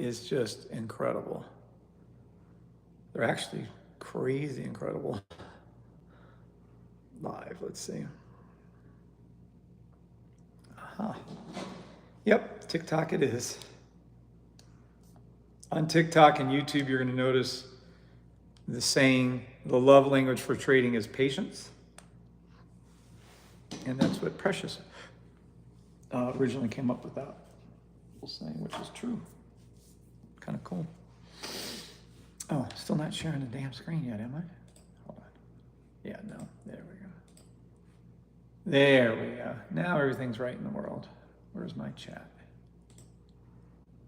is just incredible. They're actually crazy incredible. Live, let's see. Yep, TikTok it is. On TikTok and YouTube, you're going to notice the saying, the love language for trading is patience. And that's what Precious originally came up with that whole saying, which is true. Kind of cool. Oh, still not sharing the damn screen yet, am I? Hold on. Yeah, no. There we go. There we go. Now everything's right in the world. Where's my chat?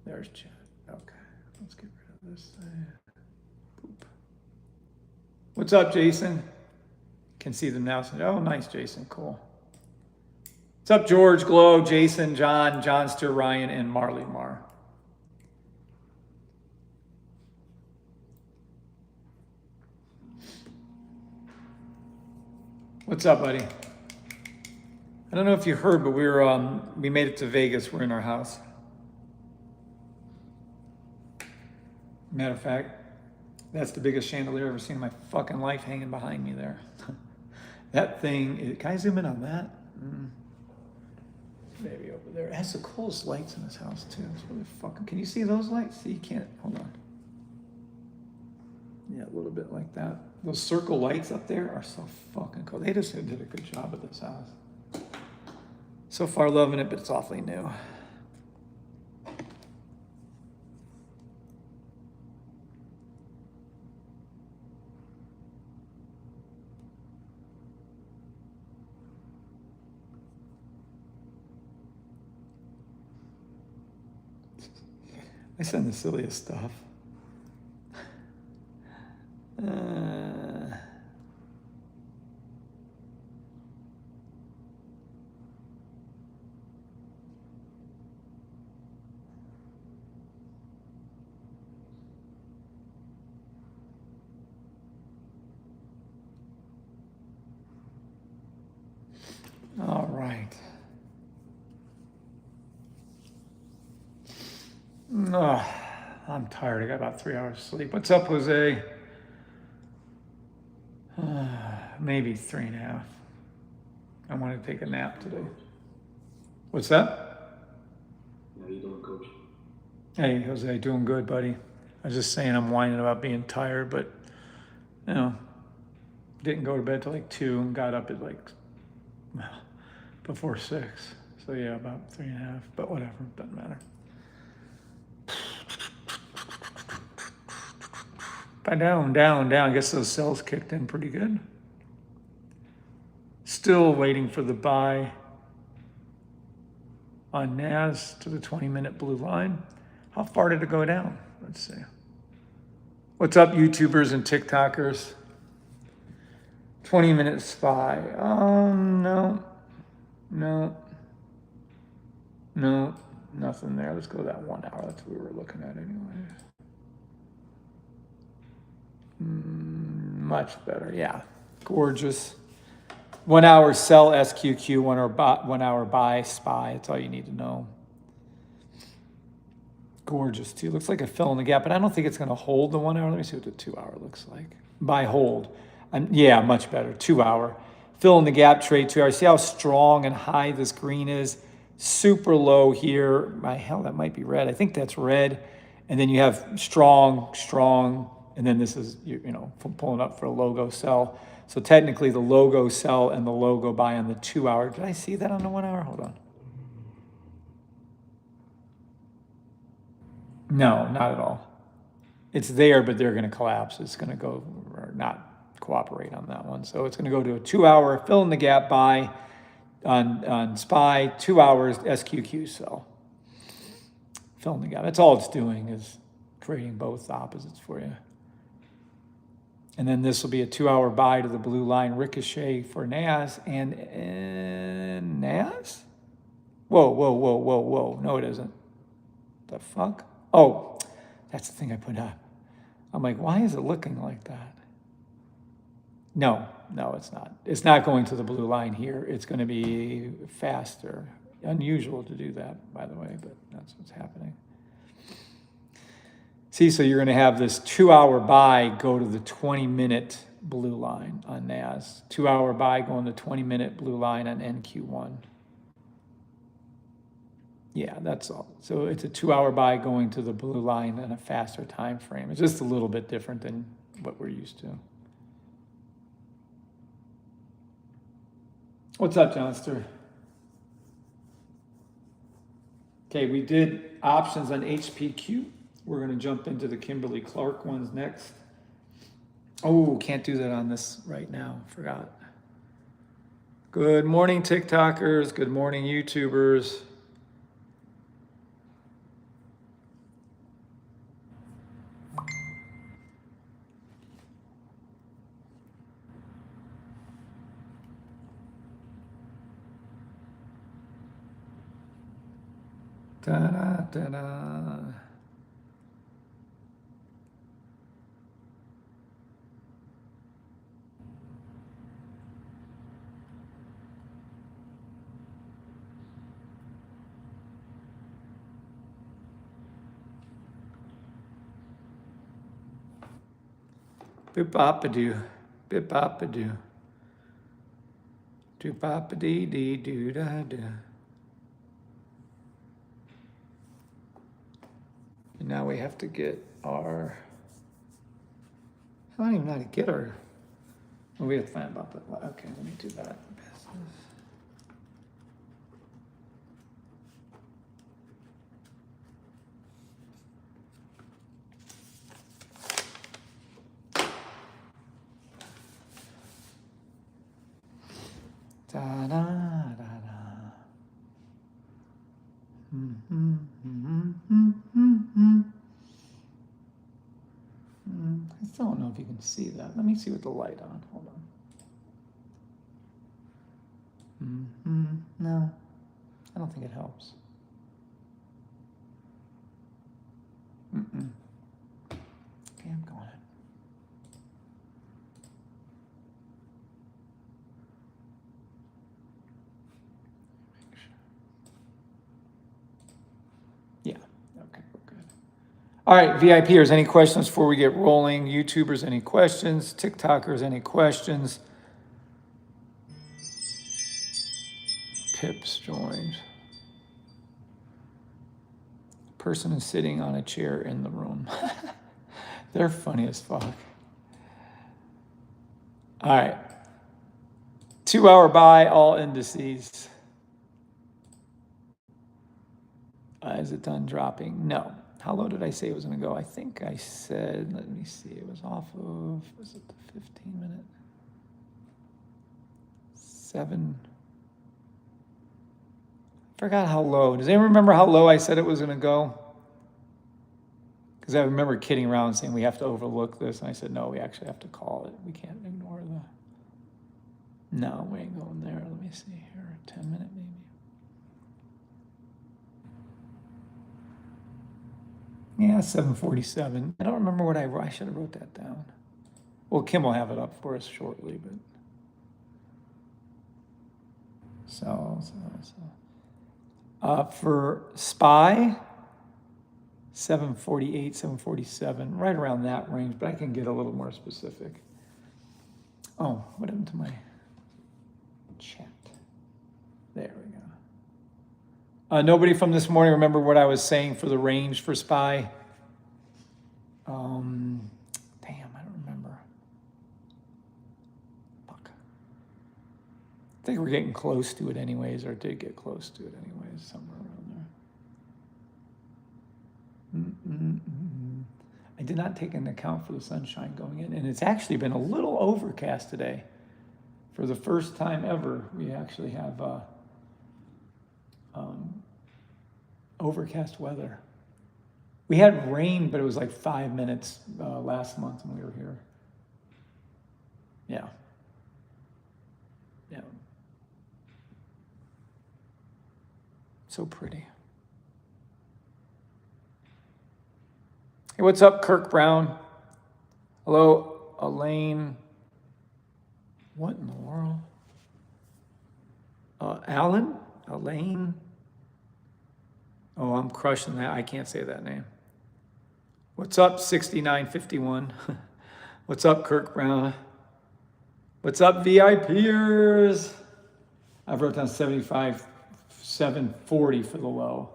There's chat. Okay. Let's get rid of this thing. Boop. What's up, Jason? Can see them now. Oh, nice, Jason. Cool. What's up, George, Glow, Jason, John, Johnster, Ryan, and Marley Mar? What's up, buddy? I don't know if you heard, but we made it to Vegas. We're in our house. Matter of fact, that's the biggest chandelier I've ever seen in my fucking life hanging behind me there. That thing, can I zoom in on that? Maybe over there. It has the coolest lights in this house too. It's really fucking, can you see those lights? See, you can't, hold on. Yeah, a little bit like that. Those circle lights up there are so fucking cool. They just did a good job at this house. So far loving it, but it's awfully new. I send the silliest stuff. All right. I'm tired. I got about 3 hours of sleep. What's up, Jose? Maybe 3.5. I want to take a nap today. What's that? How you doing, Coach? Hey, Jose, doing good, buddy. I was just saying I'm whining about being tired, but, you know, didn't go to bed till like 2 and got up at like before 6. So yeah, about 3.5, but whatever, doesn't matter. Down. I guess those cells kicked in pretty good. Still waiting for the buy on NAS to the 20-minute blue line. How far did it go down? Let's see. What's up, YouTubers and TikTokers? 20-minute SPY. No, nothing there. Let's go to that 1 hour. That's what we were looking at anyway. Much better, yeah. Gorgeous. 1 hour sell SQQ, 1 hour buy SPY. That's all you need to know. Gorgeous too. Looks like it fell in the gap, but I don't think it's going to hold the 1 hour. Let me see what the 2 hour looks like. Buy hold. Yeah, much better. 2 hour. Fill in the gap trade 2 hours. See how strong and high this green is? Super low here. My hell, that might be red. I think that's red. And then you have strong, and then this is, you know, pulling up for a logo sell. So technically the logo sell and the logo buy on the 2 hour. Did I see that on the 1 hour? Hold on. No, not at all. It's there, but they're going to collapse. It's going to go or not cooperate on that one. So it's going to go to a 2 hour fill in the gap buy on SPY, 2 hours SQQ sell. Fill in the gap. That's all it's doing is creating both opposites for you. And then this will be a 2 hour buy to the blue line ricochet for NAS and NAS? Whoa. No, it isn't. The fuck? Oh, that's the thing I put up. I'm like, why is it looking like that? No, it's not. It's not going to the blue line here. It's going to be faster. Unusual to do that, by the way, but that's what's happening. See, so you're going to have this 2-hour buy go to the 20-minute blue line on NAS. 2-hour buy going to 20-minute blue line on NQ1. Yeah, that's all. So it's a 2-hour buy going to the blue line in a faster time frame. It's just a little bit different than what we're used to. What's up, Johnster? Okay, we did options on HPQ. We're going to jump into the Kimberly-Clark ones next. Oh, can't do that on this right now. Forgot. Good morning, TikTokers. Good morning, YouTubers. Da-da, da-da. Boop-bop-a-doo. Bip-bop-a-doo. Doop-bop-a-dee-dee-doo-da-doo. And now we have to get our, I don't even know how to get our, well, we have to find about that. Okay, let me do that. Business. Da da da da. I still don't know if you can see that. Let me see with the light on. Hold on. No, I don't think it helps. Okay, I'm going it. Yeah, okay, we're good. All right, VIPers, any questions before we get rolling? YouTubers, any questions? TikTokers, any questions? Pips joined. Person is sitting on a chair in the room. They're funny as fuck. All right. 2-hour buy, all indices. Is it done dropping? No. How low did I say it was going to go? I think I said, let me see, it was off of, was it the 15-minute? 7. Forgot how low. Does anyone remember how low I said it was going to go? Because I remember kidding around saying we have to overlook this. And I said, no, we actually have to call it. We can't ignore the... No, we ain't going there. Let me see here. 10-minute maybe. Yeah, 7:47. I don't remember what I wrote. I should have wrote that down. Well, Kim will have it up for us shortly, but... For SPY, 7:48, 7:47, right around that range, but I can get a little more specific. Oh, what happened to my chat? There we go. Nobody from this morning remember what I was saying for the range for SPY? Damn, I don't remember. Fuck. I think we're getting close to it anyways, or did get close to it anyways, somewhere around there. I did not take into account for the sunshine going in, and it's actually been a little overcast today. For the first time ever, we actually have overcast weather. We had rain, but it was like 5 minutes last month when we were here. Yeah. Yeah. So pretty. Hey, what's up, Kirk Brown? Hello, Elaine. What in the world? Alan? Elaine? Oh, I'm crushing that. I can't say that name. What's up, 6951? What's up, Kirk Brown? What's up, VIPers? I've wrote down 75, 740 for the low.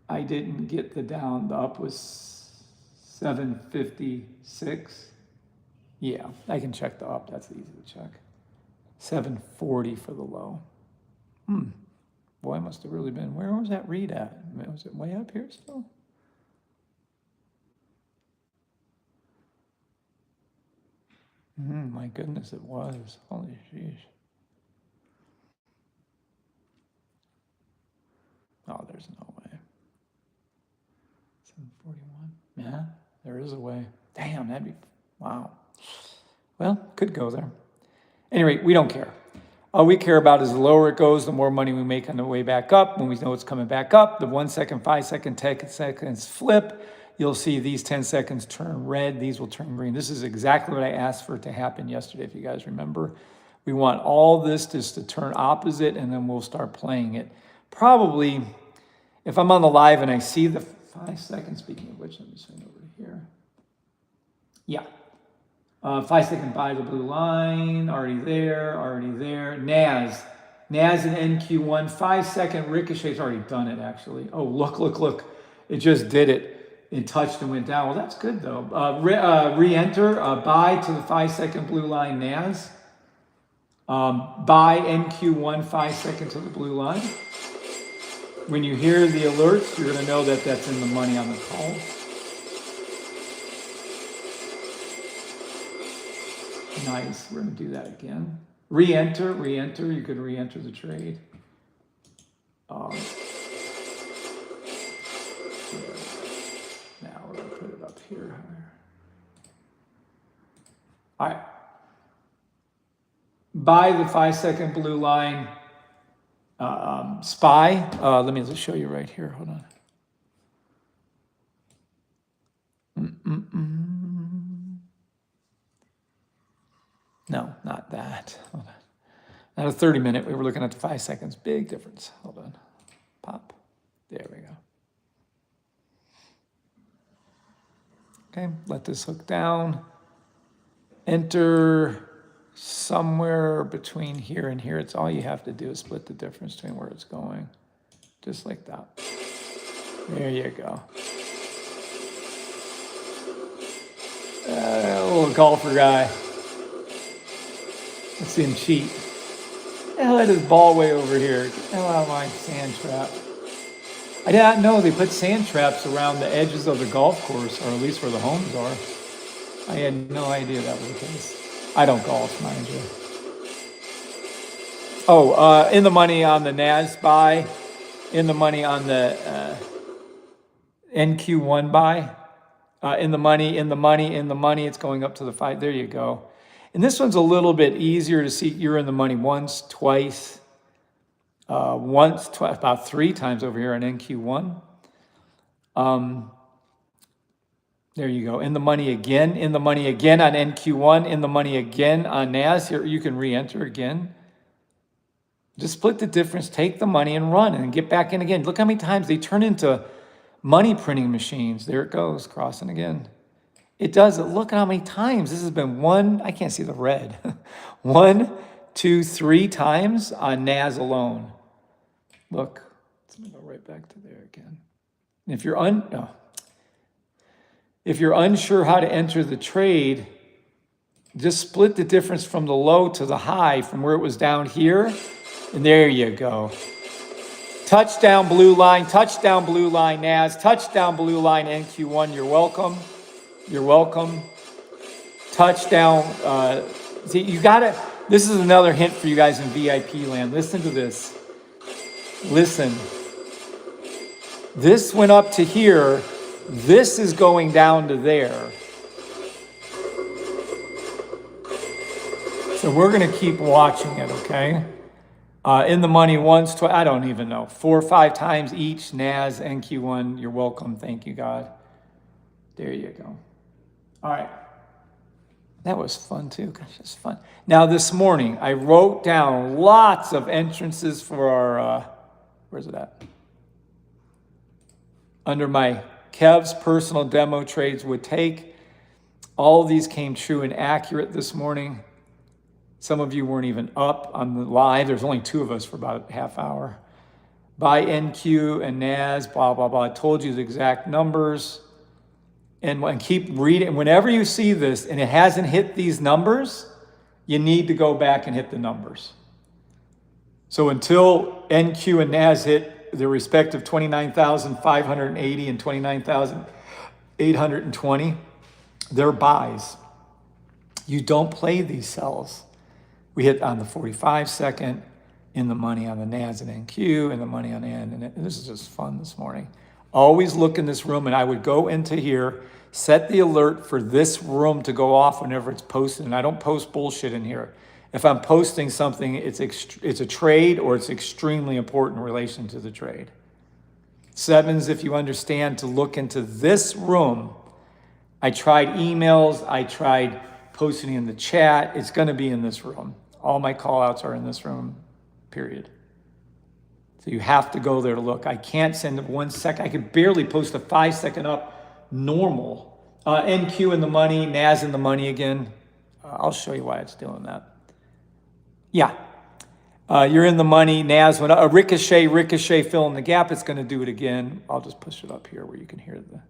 I didn't get the down. The up was 756. Yeah, I can check the up. That's easy to check. 740 for the low. Boy, I must have really been. Where was that read at? Was it way up here still? My goodness, it was. Holy sheesh. Oh, there's no way. 741. Yeah, there is a way. Damn, that'd be, wow. Well, could go there. Anyway, we don't care. All we care about is the lower it goes, the more money we make on the way back up. When we know it's coming back up, the 1 second, 5 second, 10 seconds flip. You'll see these 10 seconds turn red. These will turn green. This is exactly what I asked for it to happen yesterday, if you guys remember. We want all this just to turn opposite, and then we'll start playing it. Probably, if I'm on the live and I see the 5 seconds, speaking of which, let me swing over to here. Yeah. 5 second buy the blue line, already there. NAS and NQ1, 5 second ricochet's already done it actually. Oh, look. It just did it. It touched and went down. Well, that's good though. Re-enter, buy to the 5 second blue line NAS. Buy NQ1, 5 seconds to the blue line. When you hear the alerts, you're gonna know that that's in the money on the call. Nice, we're gonna do that again. Re-enter, you could re-enter the trade. Now we're gonna put it up here. All right. Buy the 5 second blue line, SPY. Let me just show you right here, hold on. No, not that. Hold on. Not a 30-minute. We were looking at the 5 seconds. Big difference. Hold on. Pop. There we go. Okay, let this hook down. Enter somewhere between here and here. It's all you have to do is split the difference between where it's going. Just like that. There you go. Little golfer guy. Let's see him cheat. Hell, that is ball way over here. Get the hell out of my sand trap. I did not know they put sand traps around the edges of the golf course, or at least where the homes are. I had no idea that was the case. I don't golf, mind you. Oh, in the money on the NAS buy, in the money on the NQ1 buy, in the money, it's going up to the 5. There you go. And this one's a little bit easier to see. You're in the money once, twice, about 3 times over here on NQ1. There you go. In the money again on NQ1, in the money again on NAS. Here you can re-enter again. Just split the difference, take the money and run and get back in again. Look how many times they turn into money printing machines. There it goes, crossing again. It does it. Look at how many times. This has been I can't see the red. 1, 2, 3 times on NAS alone. Look, it's gonna go right back to there again. And if you're unsure how to enter the trade, just split the difference from the low to the high from where it was down here. And there you go. Touchdown blue line, NAS, touchdown blue line NQ1. You're welcome. You're welcome. Touchdown. See, you gotta, this is another hint for you guys in VIP land. Listen to this. Listen. This went up to here. This is going down to there. So we're going to keep watching it, okay? In the money once, twice, I don't even know. 4 or 5 times each, NAS, NQ1. You're welcome. Thank you, God. There you go. All right. That was fun, too. Gosh, that's fun. Now, this morning, I wrote down lots of entrances for our, where's it at? Under my Kev's personal demo trades would take. All of these came true and accurate this morning. Some of you weren't even up on the live. There's only 2 of us for about a half hour. Buy NQ and NAS, blah, blah, blah. I told you the exact numbers. And keep reading. Whenever you see this and it hasn't hit these numbers, you need to go back and hit the numbers. So until NQ and NAS hit the respective 29,580 and 29,820, they're buys. You don't play these sells. We hit on the 45 second, in the money on the NAS and NQ, and the money on N. And this is just fun this morning. Always look in this room, and I would go into here, set the alert for this room to go off whenever it's posted. And I don't post bullshit in here. If I'm posting something, it's a trade or it's extremely important in relation to the trade. 7s, if you understand, to look into this room. I tried emails. I tried posting in the chat. It's going to be in this room. All my call outs are in this room, period. So you have to go there to look. I can't send it 1 second. I could barely post a 5 second up normal. NQ in the money, NAS in the money again. I'll show you why it's doing that. Yeah. You're in the money. NAS went up. A ricochet, fill in the gap. It's going to do it again. I'll just push it up here where you can hear the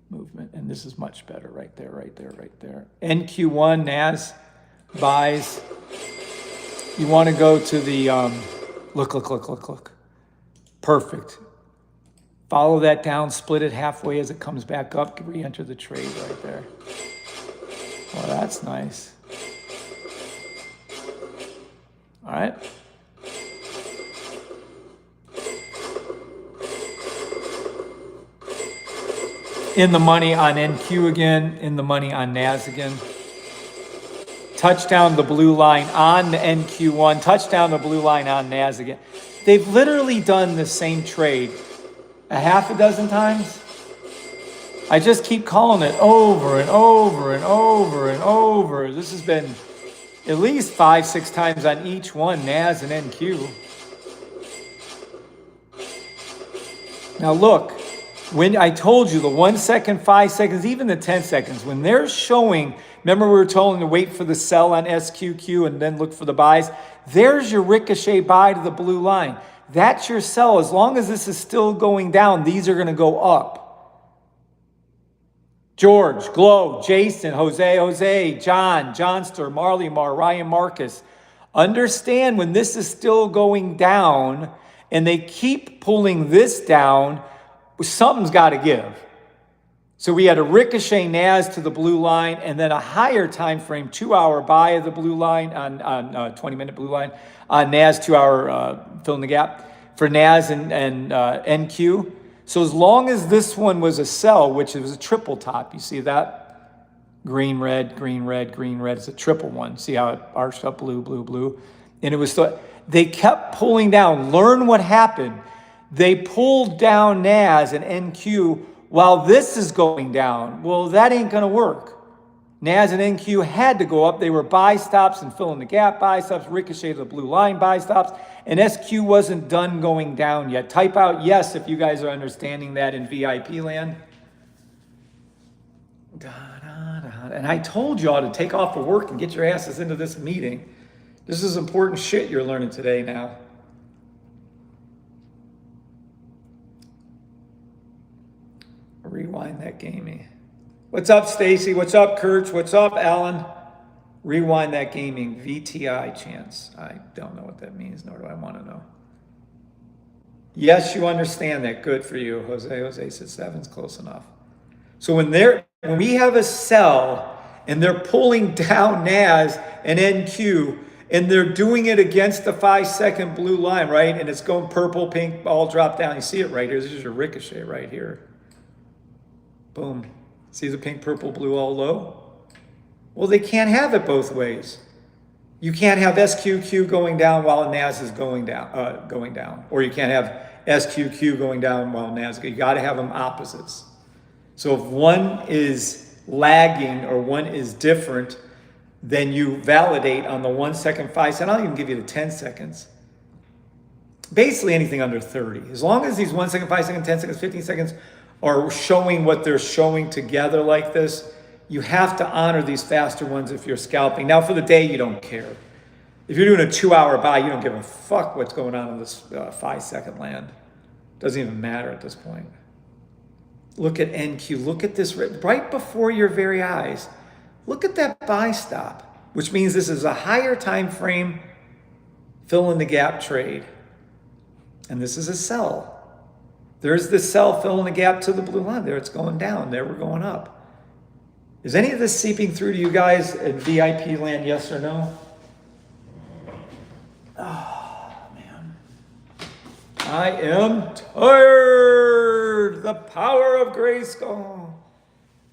movement. And this is much better right there, right there, right there. NQ1, NAS, buys. You want to go to the, look. Perfect. Follow that down, split it halfway as it comes back up, re-enter the trade right there. Well, that's nice. All right. In the money on NQ again, in the money on NAS again. Touchdown the blue line on the NQ1, touchdown the blue line on NAS again. They've literally done the same trade a half a dozen times. I just keep calling it over and over and over and over. This has been at least 5-6 times on each one, NAS and NQ. Now look, when I told you the 1 second, 5 seconds, even the 10 seconds, when they're showing, remember we were told them to wait for the sell on SQQ and then look for the buys? There's your ricochet buy to the blue line. That's your sell. As long as this is still going down, these are going to go up. George, Glow, Jason, Jose, John, Johnster, Marley Mar, Ryan Marcus. Understand when this is still going down and they keep pulling this down, something's got to give. So we had a ricochet NAS to the blue line and then a higher time frame, 2-hour buy of the blue line on 20-minute blue line on NAS, 2-hour fill in the gap for NAS and NQ. So as long as this one was a sell, which was a triple top, you see that? Green, red, green, red, green, red. It's a triple one. See how it arched up blue, blue, blue? And it was, they kept pulling down. Learn what happened. They pulled down NAS and NQ while this is going down. Well, that ain't going to work. NAS and NQ had to go up. They were buy stops and fill in the gap buy stops, ricochet to the blue line buy stops, and SQ wasn't done going down yet. Type out yes if you guys are understanding that in VIP land. And I told you all to take off of work and get your asses into this meeting. This is important shit you're learning today now. Rewind that gaming. What's up, Stacy? What's up, Kurtz? What's up, Alan? Rewind that gaming. VTI chance. I don't know what that means, nor do I want to know. Yes, you understand that. Good for you. Jose said 7's close enough. So when we have a sell and they're pulling down NAS and NQ and they're doing it against the 5-second blue line, right? And it's going purple, pink, all drop down. You see it right here. This is your ricochet right here. Boom. See the pink, purple, blue all low? Well, they can't have it both ways. You can't have SQQ going down while NAS is going down. Or you can't have SQQ going down while NAS. You got to have them opposites. So if one is lagging or one is different, then you validate on the 1 second, 5 seconds. I'll even give you the 10 seconds. Basically anything under 30. As long as these 1 second, 5 seconds, 10 seconds, 15 seconds or showing what they're showing together like this, you have to honor these faster ones if you're scalping. Now for the day, you don't care. If you're doing a 2-hour buy, you don't give a fuck what's going on in this 5-second land. Doesn't even matter at this point. Look at NQ. Look at this right before your very eyes. Look at that buy stop, which means this is a higher time frame fill in the gap trade. And this is a sell. There's the sell fill in the gap to the blue line. There it's going down. There we're going up. Is any of this seeping through to you guys in VIP land, yes or no? Oh, man. I am tired. The power of Grayskull.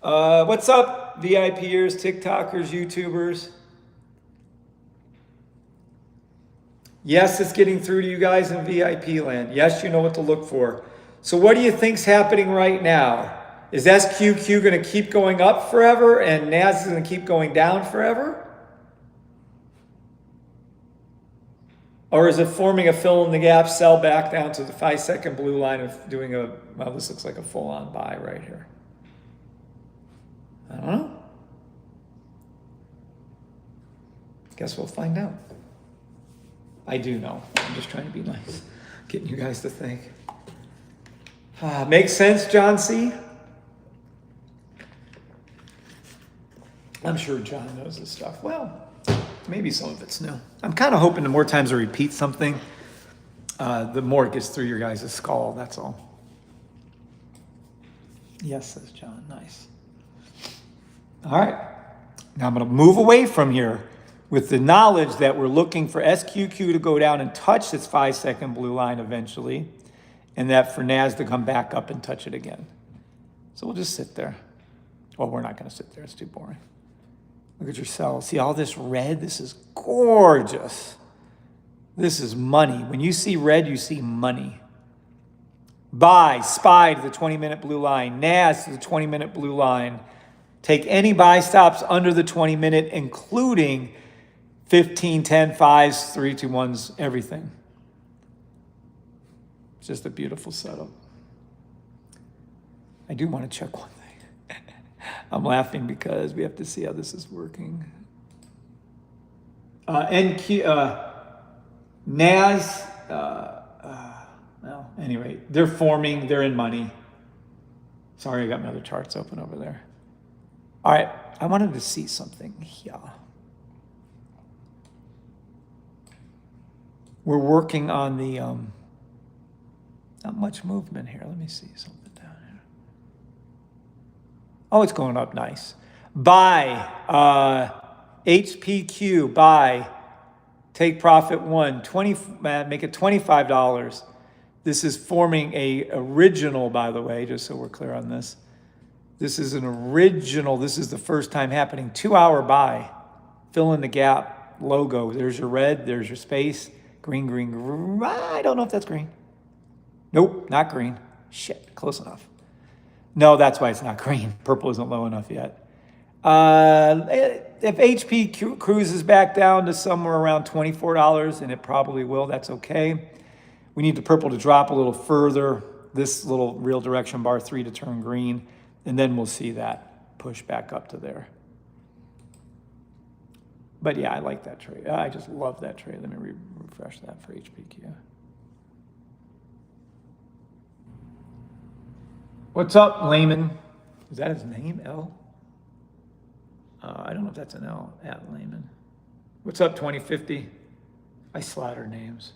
What's up, VIPers, TikTokers, YouTubers? Yes, it's getting through to you guys in VIP land. Yes, you know what to look for. So what do you think's happening right now? Is SQQ going to keep going up forever and NAS is going to keep going down forever? Or is it forming a fill in the gap, sell back down to the 5-second blue line of doing a, well, this looks like a full-on buy right here. I don't know. Guess we'll find out. I do know. I'm just trying to be nice. Getting you guys to think. Makes sense, John C? I'm sure John knows this stuff. Well, maybe some of it's new. I'm kind of hoping the more times I repeat something, the more it gets through your guys' skull, that's all. Yes, says John. Nice. All right. Now I'm going to move away from here with the knowledge that we're looking for SQQ to go down and touch its 5-second blue line eventually, and that for NAS to come back up and touch it again. So we'll just sit there. Well, we're not going to sit there. It's too boring. Look at your cells. See all this red? This is gorgeous. This is money. When you see red, you see money. Buy, SPY to the 20-minute blue line, NAS to the 20-minute blue line. Take any buy stops under the 20-minute, including 15, 10, 5s, 3, 2, 1s, everything. It's just a beautiful setup. I do want to check one thing. I'm laughing because we have to see how this is working. NAS, well, anyway, they're forming, they're in money. Sorry, I got my other charts open over there. All right, I wanted to see something here. We're working on the, not much movement here. Let me see something down here. Oh, it's going up nice. Buy, HPQ, buy, take profit 1, 20, make it $25. This is forming a original, by the way, just so we're clear on this. This is an original, this is the first time happening, 2-hour buy, fill in the gap, logo. There's your red, there's your space, green, green, green. I don't know if that's green. Nope, not green. Shit, close enough. No, that's why it's not green. Purple isn't low enough yet. If HP cruises back down to somewhere around $24, and it probably will, that's okay. We need the purple to drop a little further, this little real direction bar 3 to turn green, and then we'll see that push back up to there. But yeah, I like that trade. I just love that trade. Let me refresh that for HPQ. What's up, Layman? Is that his name, L? I don't know if that's an L, at Layman. What's up, 2050? I slaughter names.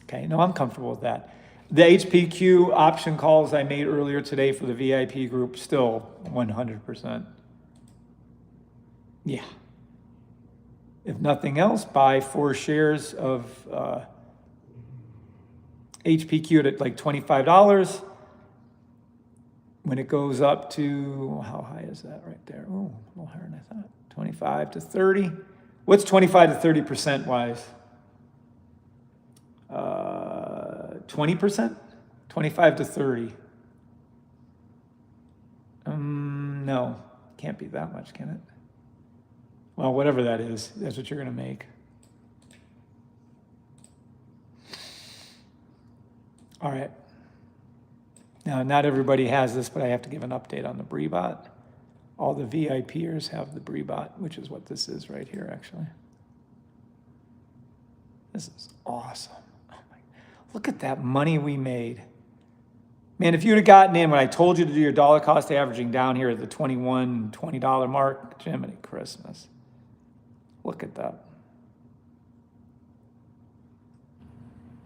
Okay, no, I'm comfortable with that. The HPQ option calls I made earlier today for the VIP group, still 100%. Yeah. If nothing else, buy 4 shares of HPQ at like $25. When it goes up to, how high is that right there? Oh, a little higher than I thought. 25 to 30. What's 25 to 30% wise? 20%? 25 to 30. No, can't be that much, can it? Well, whatever that is, that's what you're going to make. All right. Now, not everybody has this, but I have to give an update on the Breebot. All the VIPers have the Breebot, which is what this is right here, actually. This is awesome. Oh my, look at that money we made. Man, if you'd have gotten in when I told you to do your dollar cost averaging down here at the $21, $20 mark, Jiminy Christmas. Look at that.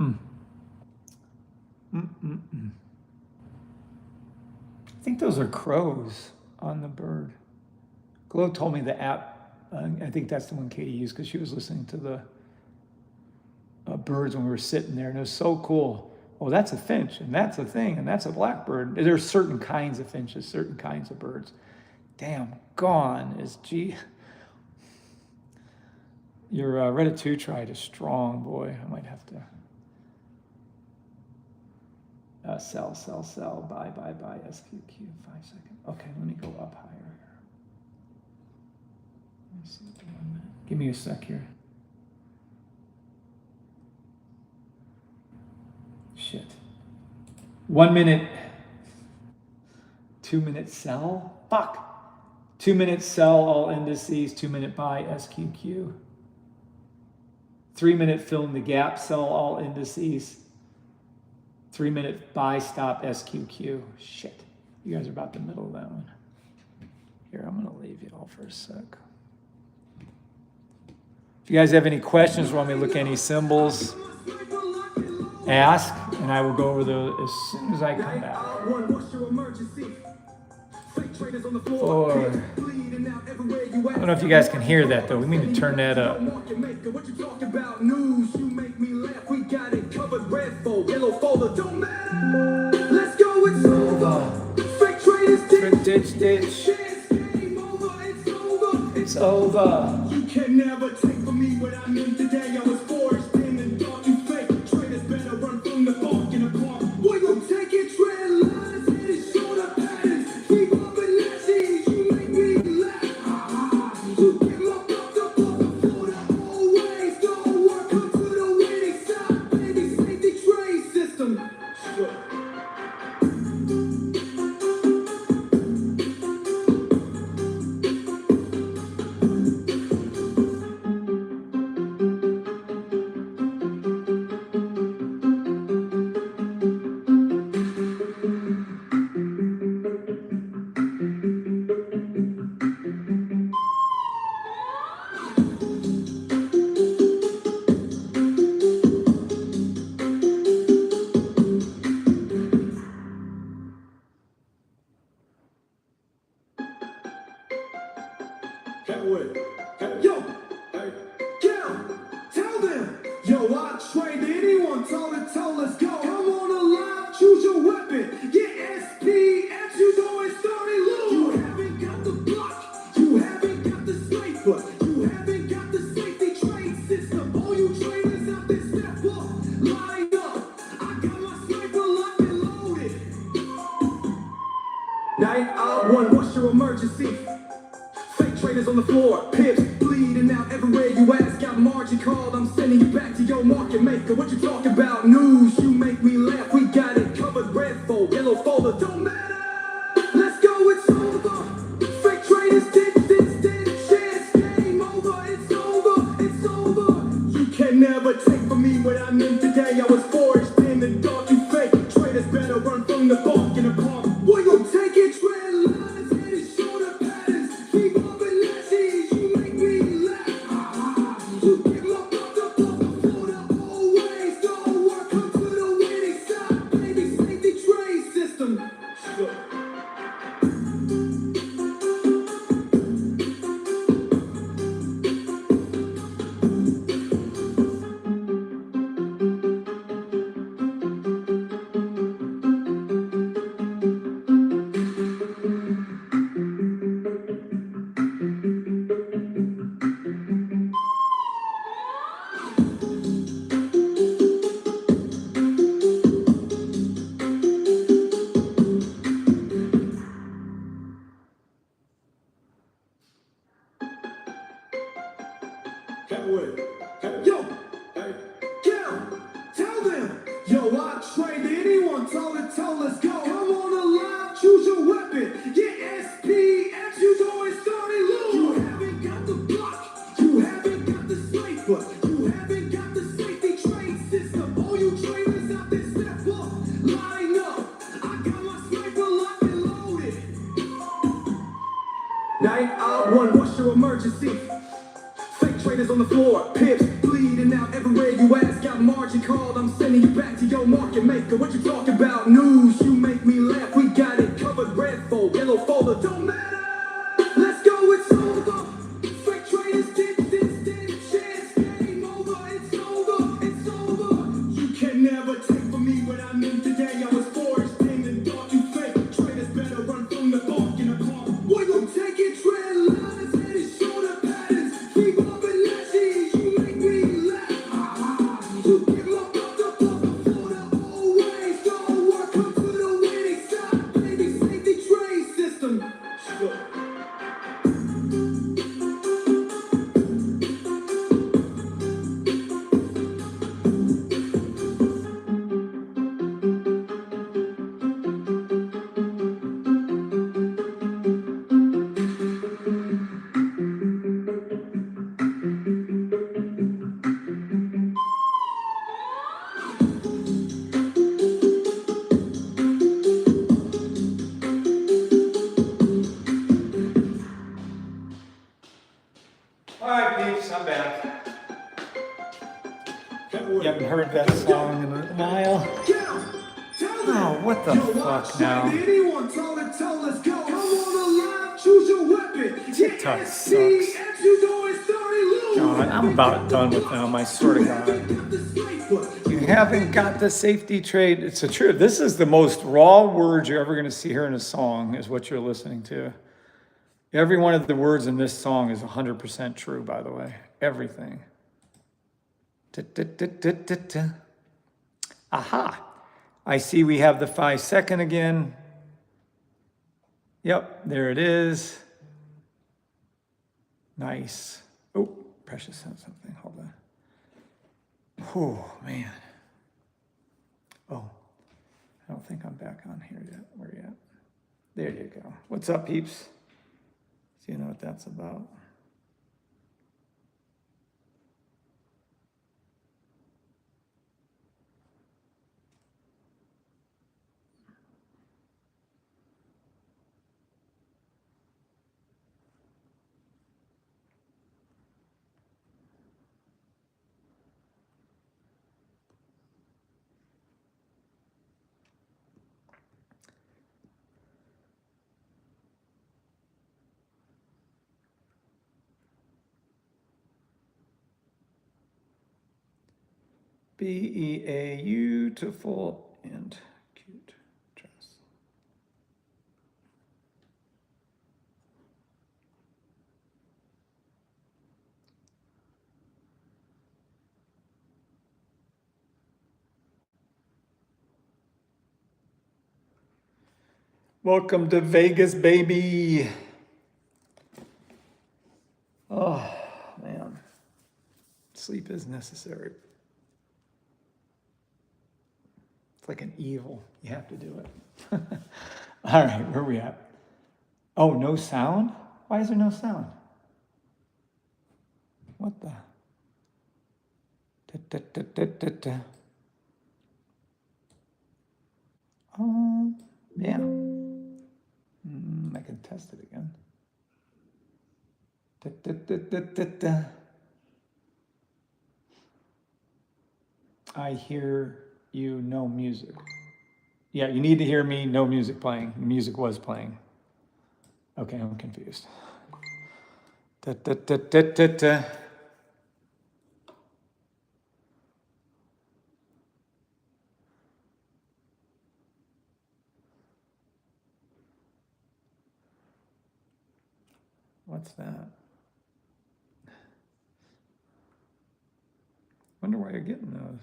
I think those are crows on the bird. Glow told me the app, I think that's the one Katie used because she was listening to the birds when we were sitting there, and it was so cool. Oh, that's a finch, and that's a thing, and that's a blackbird. There's certain kinds of finches, certain kinds of birds. Damn, gone is G. Your Ratatouille tried is strong, boy. I might have to sell, buy, SQQ, 5 seconds. Okay, let me go up higher here. Let me see, 1 minute. Give me a sec here. Shit. 1 minute. 2 minute sell? Fuck. 2 minute sell all indices, 2 minute buy SQQ. 3 minute fill in the gap, sell all indices. 3 minute buy stop SQQ. Shit. You guys are about the middle of that one. Here, I'm gonna leave you all for a sec. If you guys have any questions, want me to look any symbols, ask, and I will go over those as soon as I come back. 4. I don't know if you guys can hear that though. We need to turn that up. Let's go, it's over. Fake traders ditch. It's over. You can never take from me what I'm in today. I was forged in the dark. You fake traders better run from the bark in the park. Boy, you take it, tread lines, and it's shoulder patterns. Keep up and lashes, you make me laugh. You get locked up the floor, always don't work. Come to the winning side, baby. Safety trade system. toe to toe, let's go. Come on alive, choose your weapon. Get SPX, you know it's starting low. You haven't got the block, you haven't got the sniper, you haven't got the safety trade system. All you trainers out there, step up, line up. I got my sniper locked and loaded. 9-1, what's your emergency? Fake traders on the floor, pips bleeding out everywhere you ask. Got margin called, I'm sending you back to your market maker. What you talking about? News, you make me laugh. We got it covered, red fold, yellow folder, don't matter. Let's go, it's over. Fake traders did this, chance, game over. It's over, it's over. You can never take from me what I mean today. I was forged in the dark, you fake traders better run from the bark in a car. Boy, you take it, tread lines, and it's shoulder patterns. Keep up and let's see, you make me laugh. You give up the ball before the always don't work. Come to the winning side, baby, safety trade system. Sure. All right, peeps, I'm back. You haven't heard that song in a while. Oh, what the fuck now? Anyone toe to toe, let's go. Come on alive, choose your weapon. TikTok sucks. You know it's starting low. God, I'm about done with them, I swear to God. You haven't got the safety trade. It's the truth. This is the most raw words you're ever going to see here in a song, is what you're listening to. Every one of the words in this song is 100% true, by the way. Everything. Aha. I see we have the 5-second again. Yep, there it is. Nice. Oh, Precious sent something. Hold on. Oh, man. Oh, I don't think I'm back on here yet. Where you at? There you go. What's up, peeps? So you know what that's about. Beautiful and cute dress. Welcome to Vegas, baby. Oh, man. Sleep is necessary. It's like an evil. You have to do it. All right, where are we at? Oh, no sound? Why is there no sound? What the? Yeah. I can test it again. I hear you, no music. Yeah, you need to hear me, no music playing. The music was playing. Okay, I'm confused. What's that? Wonder why you're getting those.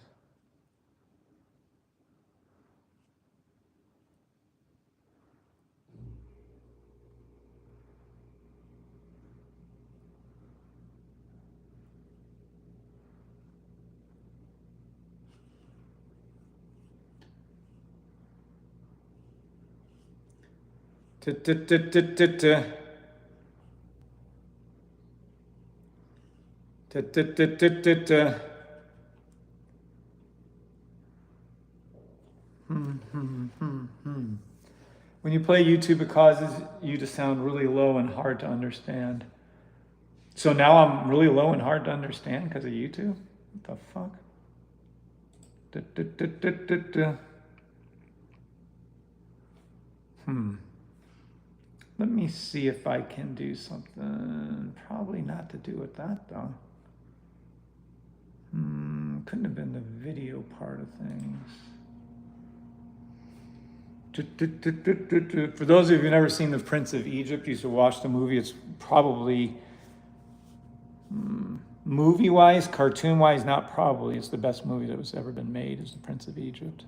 Ta-ta-ta-ta-ta-ta. Ta-ta-ta-ta-ta-ta. When you play YouTube, it causes you to sound really low and hard to understand. So now I'm really low and hard to understand because of YouTube? What the fuck? Da-da-da-da-da-da. Let me see if I can do something. Probably not to do with that though. Couldn't have been the video part of things. For those of you who've never seen The Prince of Egypt, you should watch the movie. It's probably, movie-wise, cartoon-wise, not probably. It's the best movie that was ever been made, is The Prince of Egypt.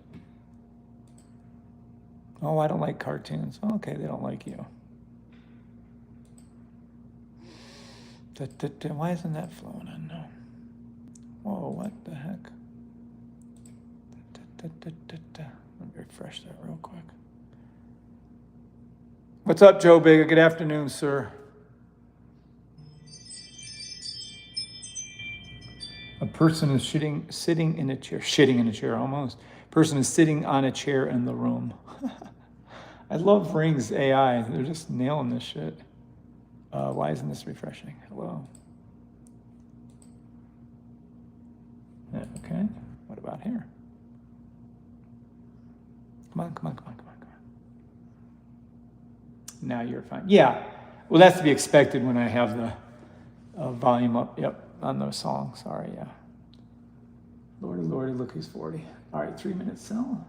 Oh, I don't like cartoons. Okay, they don't like you. Why isn't that flowing in now? Whoa, what the heck? Let me refresh that real quick. What's up, Joe Bega? Good afternoon, sir. A person is sitting in a chair, almost. Person is sitting on a chair in the room. I love Ring's AI. They're just nailing this shit. Why isn't this refreshing? Hello. Yeah, okay. What about here? Come on. Now you're fine. Yeah. Well, that's to be expected when I have the volume up. Yep. On those songs. Sorry. Yeah. Lordy, look who's 40. All right. 3-minute sell.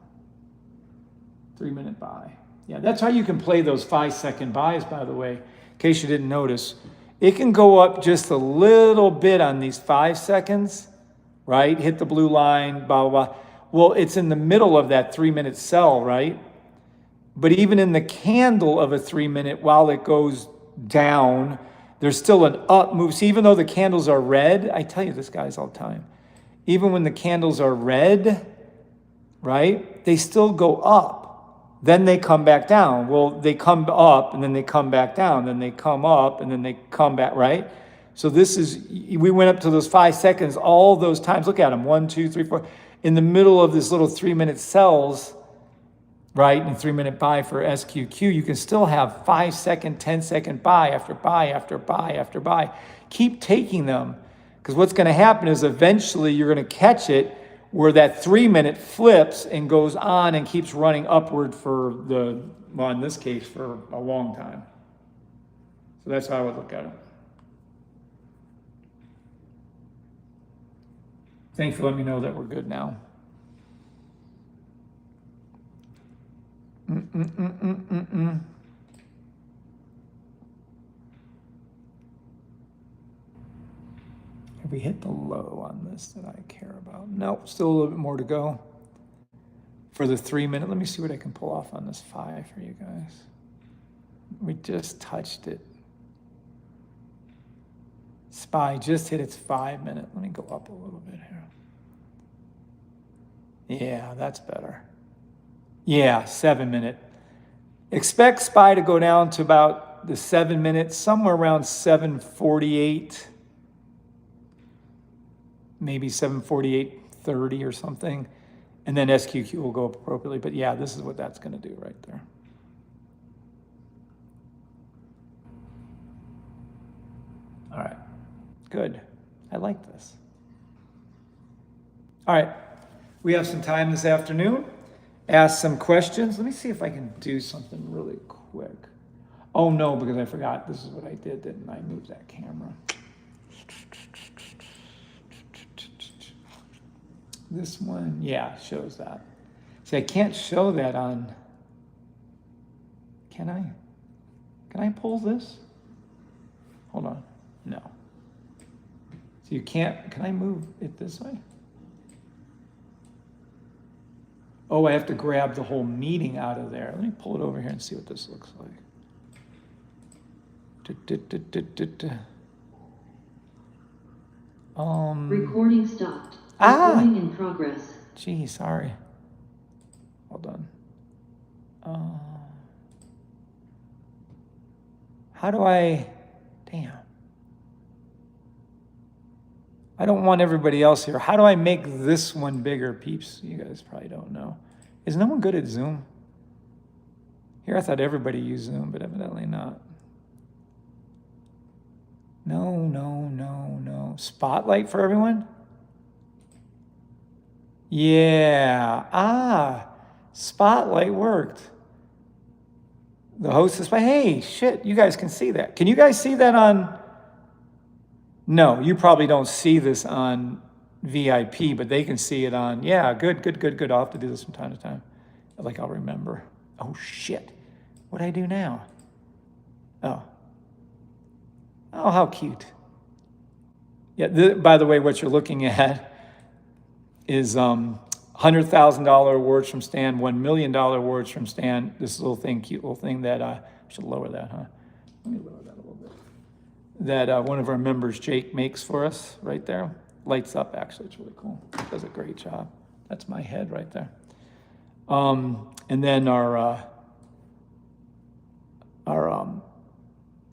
3-minute buy. Yeah. That's how you can play those 5-second buys, by the way, in case you didn't notice. It can go up just a little bit on these 5 seconds, right? Hit the blue line, blah, blah, blah. Well, it's in the middle of that 3-minute sell, right? But even in the candle of a 3-minute, while it goes down, there's still an up move. See, even though the candles are red, I tell you this, guys, all the time. Even when the candles are red, right, they still go up. Then they come back down. Well, they come up, and then they come back down. Then they come up, and then they come back, right? So this is, we went up to those 5 seconds all those times. Look at them, 1, 2, 3, 4. In the middle of this little 3-minute sells, right, and 3-minute buy for SQQ, you can still have 5-second, 10-second buy after buy after buy after buy. Keep taking them, because what's going to happen is eventually you're going to catch it where that 3-minute flips and goes on and keeps running upward for the, well, in this case, for a long time. So that's how I would look at it. Thanks for letting me know that we're good now. Have we hit the low on this that I care about? Nope, still a little bit more to go. For the 3-minute, let me see what I can pull off on this 5 for you guys. We just touched it. SPY just hit its 5-minute. Let me go up a little bit here. Yeah, that's better. Yeah, 7-minute. Expect SPY to go down to about the 7-minute, somewhere around 7:48, maybe 7:48.30 or something. And then SQQ will go up appropriately. But yeah, this is what that's going to do right there. All right, good. I like this. All right, we have some time this afternoon. Ask some questions. Let me see if I can do something really quick. Oh no, because I forgot. This is what I did, didn't I? Move that camera. This one, yeah, shows that. See, I can't show that on, can I? Can I pull this? Hold on, no. So you can't, can I move it this way? Oh, I have to grab the whole meeting out of there. Let me pull it over here and see what this looks like. Recording stopped. Recording in progress. Gee, sorry. Hold on. How do I, damn. I don't want everybody else here. How do I make this one bigger, peeps? You guys probably don't know. Is no one good at Zoom? Here, I thought everybody used Zoom, but evidently not. No. Spotlight for everyone? Yeah. Spotlight worked. The host is, hey, shit, you guys can see that. Can you guys see that on? No, you probably don't see this on VIP, but they can see it on, yeah, good. I'll have to do this from time to time. Like I'll remember. Oh, shit. What'd I do now? Oh, how cute. Yeah, by the way, what you're looking at is $100,000 awards from Stan, $1 million awards from Stan. This little thing, cute little thing that, I should lower that, huh? Let me lower that a little bit. That one of our members, Jake, makes for us right there. Lights up, actually, it's really cool. Does a great job. That's my head right there. And then our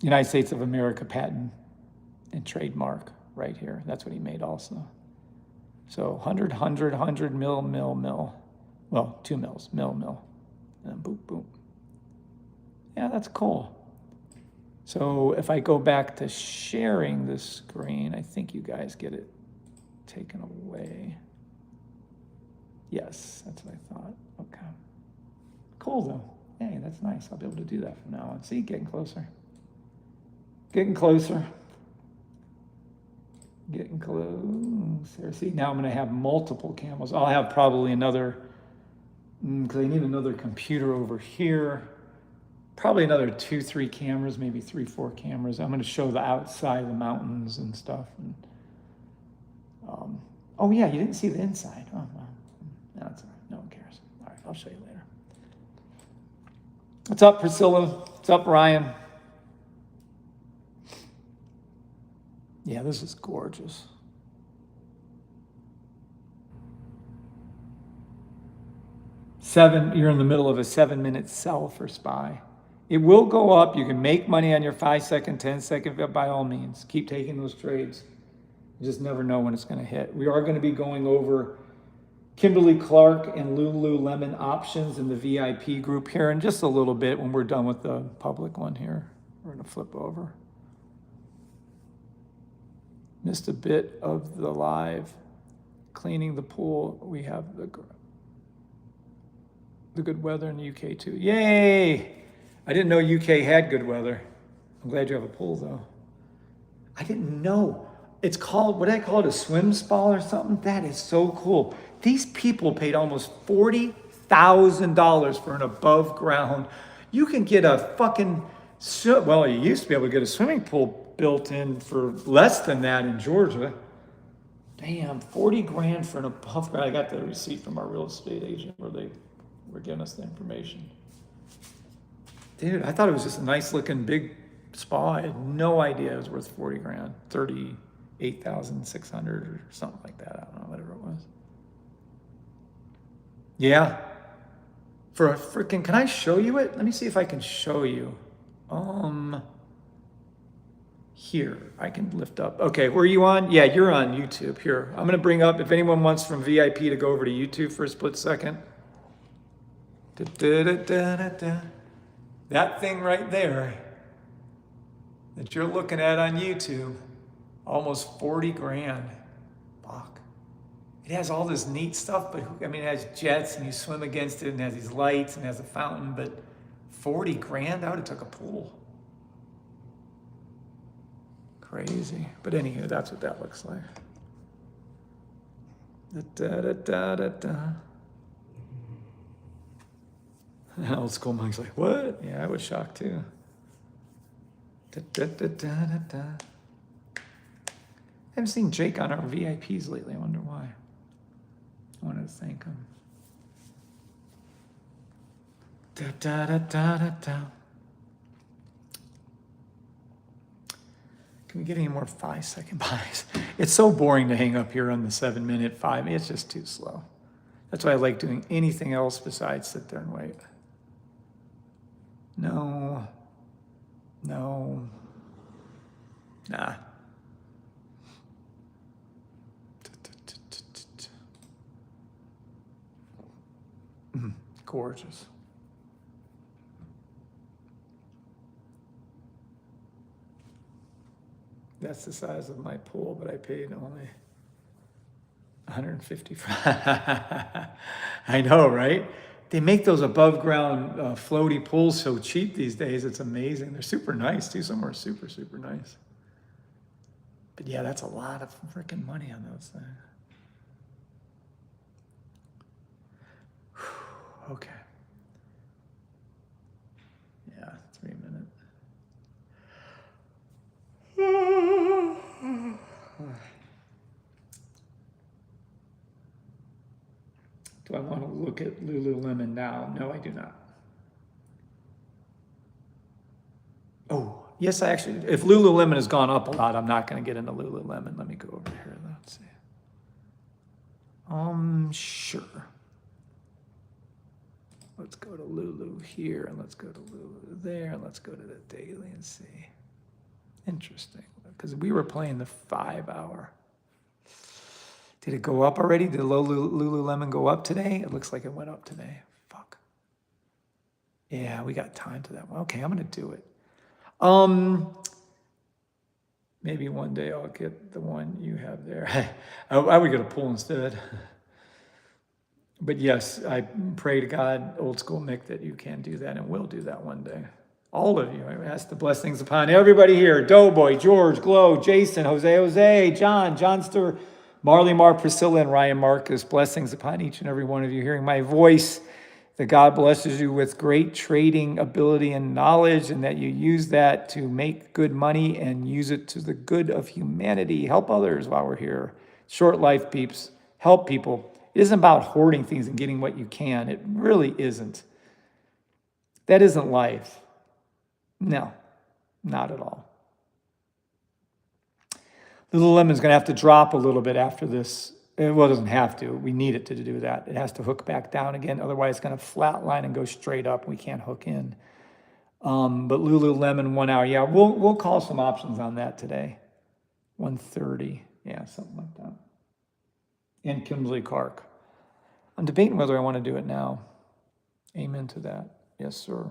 United States of America patent and trademark right here. That's what he made also. So 100 mil. Well, 2 mils, mil. And then boop, boop. Yeah, that's cool. So if I go back to sharing the screen, I think you guys get it taken away. Yes, that's what I thought. Okay. Cool though. Hey, that's nice. I'll be able to do that from now on. See, getting closer. Getting closer. See, now I'm going to have multiple cameras. I'll have probably another, because I need another computer over here. Probably another 2-3 cameras, maybe 3-4 cameras. I'm going to show the outside of the mountains and stuff. And, oh yeah, you didn't see the inside. Oh well, no, that's all right. No one cares. All right, I'll show you later. What's up, Priscilla? What's up, Ryan? Yeah, this is gorgeous. You're in the middle of a 7-minute sell for SPY. It will go up. You can make money on your 5-second, 10-second, by all means. Keep taking those trades. You just never know when it's going to hit. We are going to be going over Kimberly Clark and Lululemon options in the VIP group here in just a little bit when we're done with the public one here. We're going to flip over. Missed a bit of the live. Cleaning the pool. We have the good weather in the UK too. Yay! I didn't know UK had good weather. I'm glad you have a pool though. I didn't know. It's called, what did I call it, a swim spa or something? That is so cool. These people paid almost $40,000 for an above ground. You can get a fucking, well, you used to be able to get a swimming pool built in for less than that in Georgia. Damn, 40 grand for an above ground. I got the receipt from our real estate agent where they were giving us the information. Dude, I thought it was just a nice looking big spa. I had no idea it was worth 40 grand, 38,600 or something like that. I don't know, whatever it was. Yeah. For a freaking, can I show you it? Let me see if I can show you. Here, I can lift up. Okay, were you on? Yeah, you're on YouTube. Here, I'm gonna bring up, if anyone wants from VIP to go over to YouTube for a split second. That thing right there that you're looking at on YouTube, almost 40 grand. Fuck. It has all this neat stuff, but I mean, it has jets and you swim against it and it has these lights and it has a fountain, but 40 grand? I would have took a pool. Crazy. But anywho, that's what that looks like. Old school monk's like, what? Yeah, I was shocked too. I haven't seen Jake on our VIPs lately. I wonder why. I wanted to thank him. Can we get any more 5-second buys? It's so boring to hang up here on the 7-minute 5. It's just too slow. That's why I like doing anything else besides sit there and wait. No. No. Nah. Gorgeous. That's the size of my pool, but I paid only 150 for I know, right? They make those above ground floaty pools so cheap these days. It's amazing. They're super nice too. Some are super, super nice. But yeah, that's a lot of freaking money on those things. Okay. Yeah, 3 minutes. Do I want to look at Lululemon now? No, I do not. Oh, yes, I actually, if Lululemon has gone up a lot, I'm not going to get into Lululemon. Let me go over here. Let's see. Sure. Let's go to Lulu here, and let's go to Lulu there, and let's go to the daily and see. Interesting, because we were playing the 5 hour. Did it go up already? Did Lululemon go up today? It looks like it went up today. Fuck. Yeah, we got time to that one. Okay, I'm gonna do it. Maybe one day I'll get the one you have there. I would get a pool instead. But yes, I pray to God, old school Mick, that you can do that and will do that one day. All of you, I ask the blessings upon everybody here. Doughboy, George, Glow, Jason, Jose, John, Johnster, Marley, Priscilla, and Ryan Marcus. Blessings upon each and every one of you hearing my voice. That God blesses you with great trading ability and knowledge, and that you use that to make good money and use it to the good of humanity. Help others while we're here. Short life, peeps. Help people. It isn't about hoarding things and getting what you can. It really isn't. That isn't life. No, not at all. Lululemon's going to have to drop a little bit after this. Well, it doesn't have to. We need it to do that. It has to hook back down again. Otherwise, it's going to flatline and go straight up. We can't hook in. But Lululemon 1 hour. Yeah, we'll call some options on that today. 1:30. Yeah, something like that. And Kimberly Clark. I'm debating whether I want to do it now. Amen to that. Yes, sir.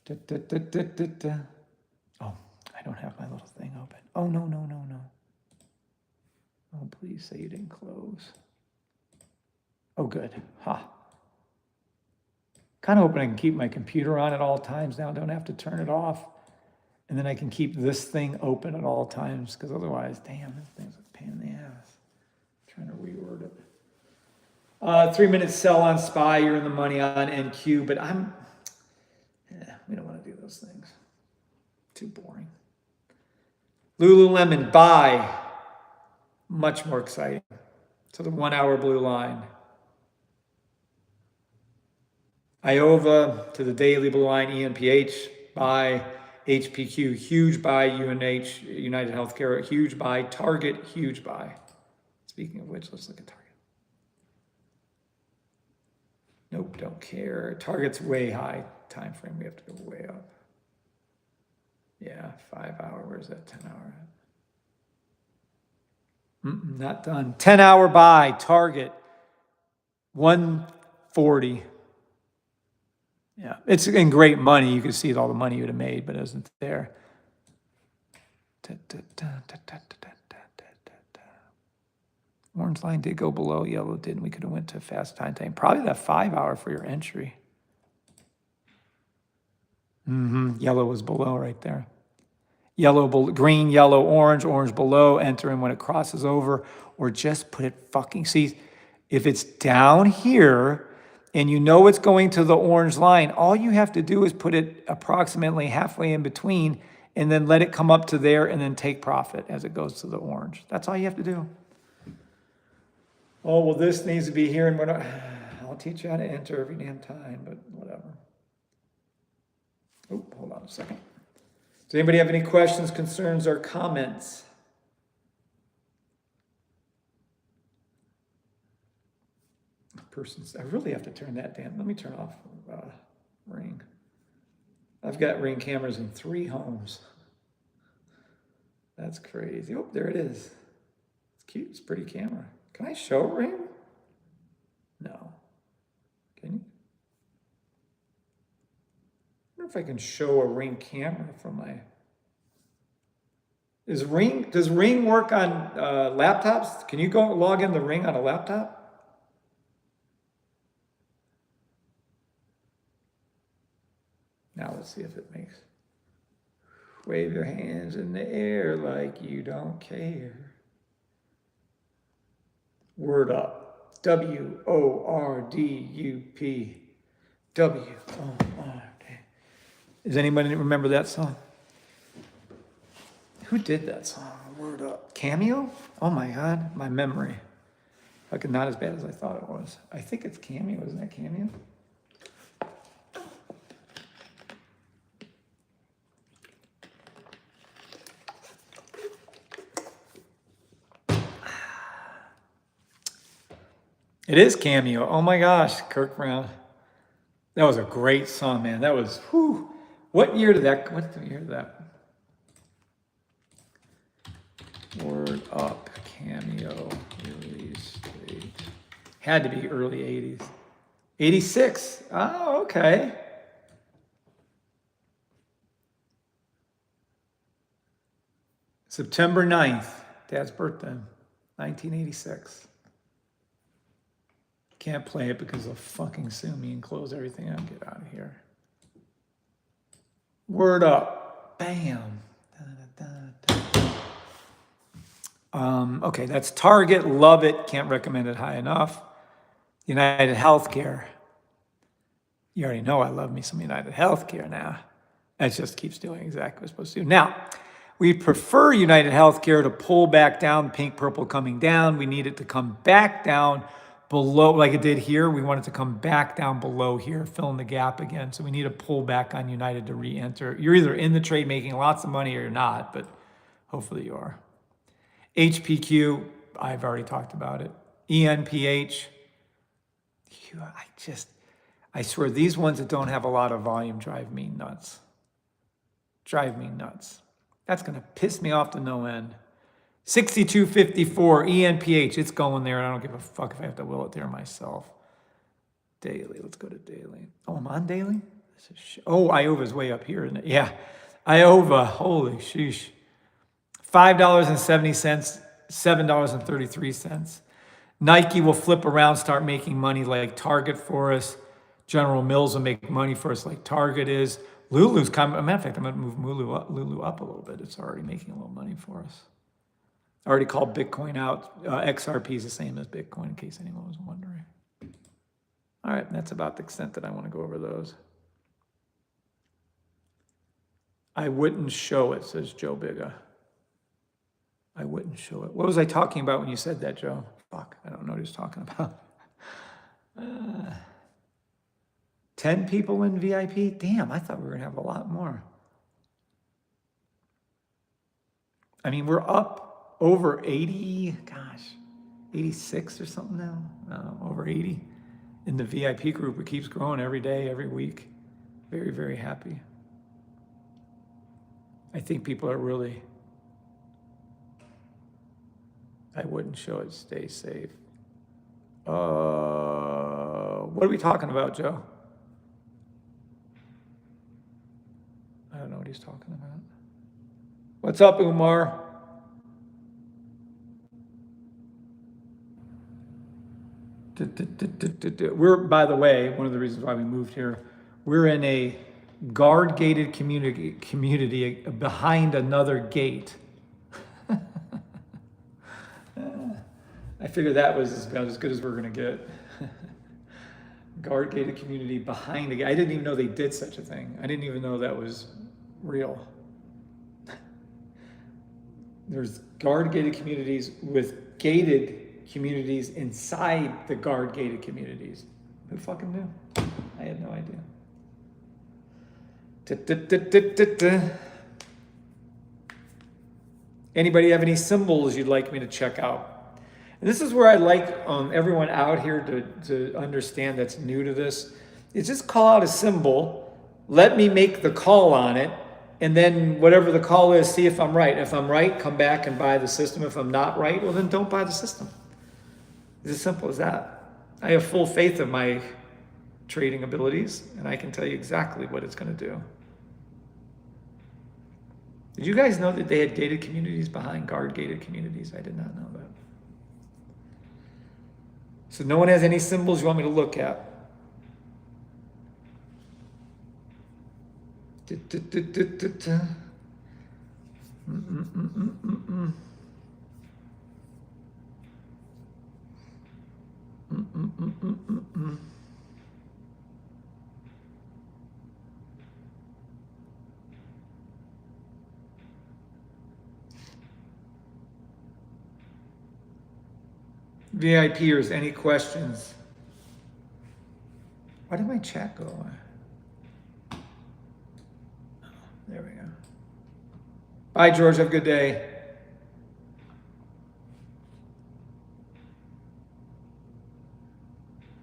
Oh, I don't have my little thing open. Oh, no. Oh, please say you didn't close. Oh, good. Ha. Kind of hoping I can keep my computer on at all times now. Don't have to turn it off. And then I can keep this thing open at all times, because otherwise, damn, this thing's a pain in the ass. I'm trying to reword it. 3 minutes sell on SPY. You're in the money on NQ, but we don't want to do those things. Too boring. Lululemon buy. Much more exciting. So the 1 hour blue line. IOVA to the daily blue line, ENPH, buy. HPQ, huge buy. UNH, United Healthcare, huge buy. Target, huge buy. Speaking of which, let's look at Target. Nope, don't care. Target's way high time frame. We have to go way up. Yeah, 5 hour. Where's that 10 hour at? Not done. 10 hour buy. Target 140. Yeah, it's in great money. You can see all the money you would have made, but it isn't there. Orange line did go below, yellow didn't. We could have went to a fast time. Probably that 5 hour for your entry. Yellow was below right there. Yellow, green, yellow, orange below, enter in when it crosses over, or just put it fucking, see, if it's down here and you know it's going to the orange line, all you have to do is put it approximately halfway in between and then let it come up to there and then take profit as it goes to the orange. That's all you have to do. Oh, well, this needs to be here and we're not, I'll teach you how to enter every damn time, but whatever. Oh, hold on a second. Does anybody have any questions, concerns, or comments? person's, I really have to turn that down. Let me turn off Ring. I've got Ring cameras in 3 homes. That's crazy. Oh, there it is. It's cute. It's a pretty camera. Can I show Ring? No. Can you? I wonder if I can show a Ring camera from my... does Ring work on laptops? Can you go log in the Ring on a laptop? Now let's see if it makes. Wave your hands in the air like you don't care. Word up. WORDUP. WORD. Does anybody remember that song? Who did that song? Word up. Cameo? Oh my God, my memory. Fucking not as bad as I thought it was. I think it's Cameo. Isn't that Cameo? It is Cameo. Oh my gosh, Kirk Brown. That was a great song, man. That was, whew. What year did that, what year did that? Word up, Cameo, release date. Had to be early 80s. 86. Oh, okay. September 9th, Dad's birthday, 1986. Can't play it because they'll fucking sue me and close everything out and get out of here. Word up. Bam. Okay, that's Target. Love it. Can't recommend it high enough. United Healthcare. You already know I love me some United Healthcare now. It just keeps doing exactly what it's supposed to do. Now, we prefer United Healthcare to pull back down, pink, purple coming down. We need it to come back down below, like it did here. We want it to come back down below here, fill in the gap again. So we need to pull back on United to re-enter. You're either in the trade making lots of money or you're not, but hopefully you are. HPQ, I've already talked about it. ENPH, I swear these ones that don't have a lot of volume drive me nuts. Drive me nuts. That's gonna piss me off to no end. 6254 ENPH, it's going there. I don't give a fuck if I have to will it there myself. Daily, let's go to daily. Oh, I'm on daily? Oh, Iova's way up here, isn't it? Yeah, Iova, holy sheesh. $5.70, $7.33. Nike will flip around, start making money like Target for us. General Mills will make money for us like Target is. Lulu's coming. As a matter of fact, I'm going to move Lulu up a little bit. It's already making a little money for us. I already called Bitcoin out. XRP is the same as Bitcoin, in case anyone was wondering. All right, that's about the extent that I want to go over those. I wouldn't show it, says Joe Bigga. I wouldn't show it. What was I talking about when you said that, Joe? Fuck, I don't know what he was talking about. 10 people in VIP? Damn, I thought we were going to have a lot more. I mean, we're up over 80, gosh, 86 or something now. Over 80 in the VIP group. It keeps growing every day, every week. Very, very happy. I think people are really... I wouldn't show it. Stay safe. What are we talking about, Joe? I don't know what he's talking about. What's up, Umar? We're, by the way, one of the reasons why we moved here, we're in a guard-gated community behind another gate. I figured that was about as good as we're going to get. Guard-gated community behind a gate. I didn't even know they did such a thing. I didn't even know that was real. There's guard-gated communities with gated communities inside the guard-gated communities. Who fucking knew? I had no idea. Anybody have any symbols you'd like me to check out? And this is where I'd like everyone out here to understand that's new to this. Is just call out a symbol, let me make the call on it, and then whatever the call is, see if I'm right. If I'm right, come back and buy the system. If I'm not right, well then don't buy the system. It's as simple as that. I have full faith in my trading abilities, and I can tell you exactly what it's going to do. Did you guys know that they had gated communities behind guard gated communities? I did not know that. So no one has any symbols you want me to look at? VIPers, any questions? Why did my chat go away? There we go. Bye, George. Have a good day.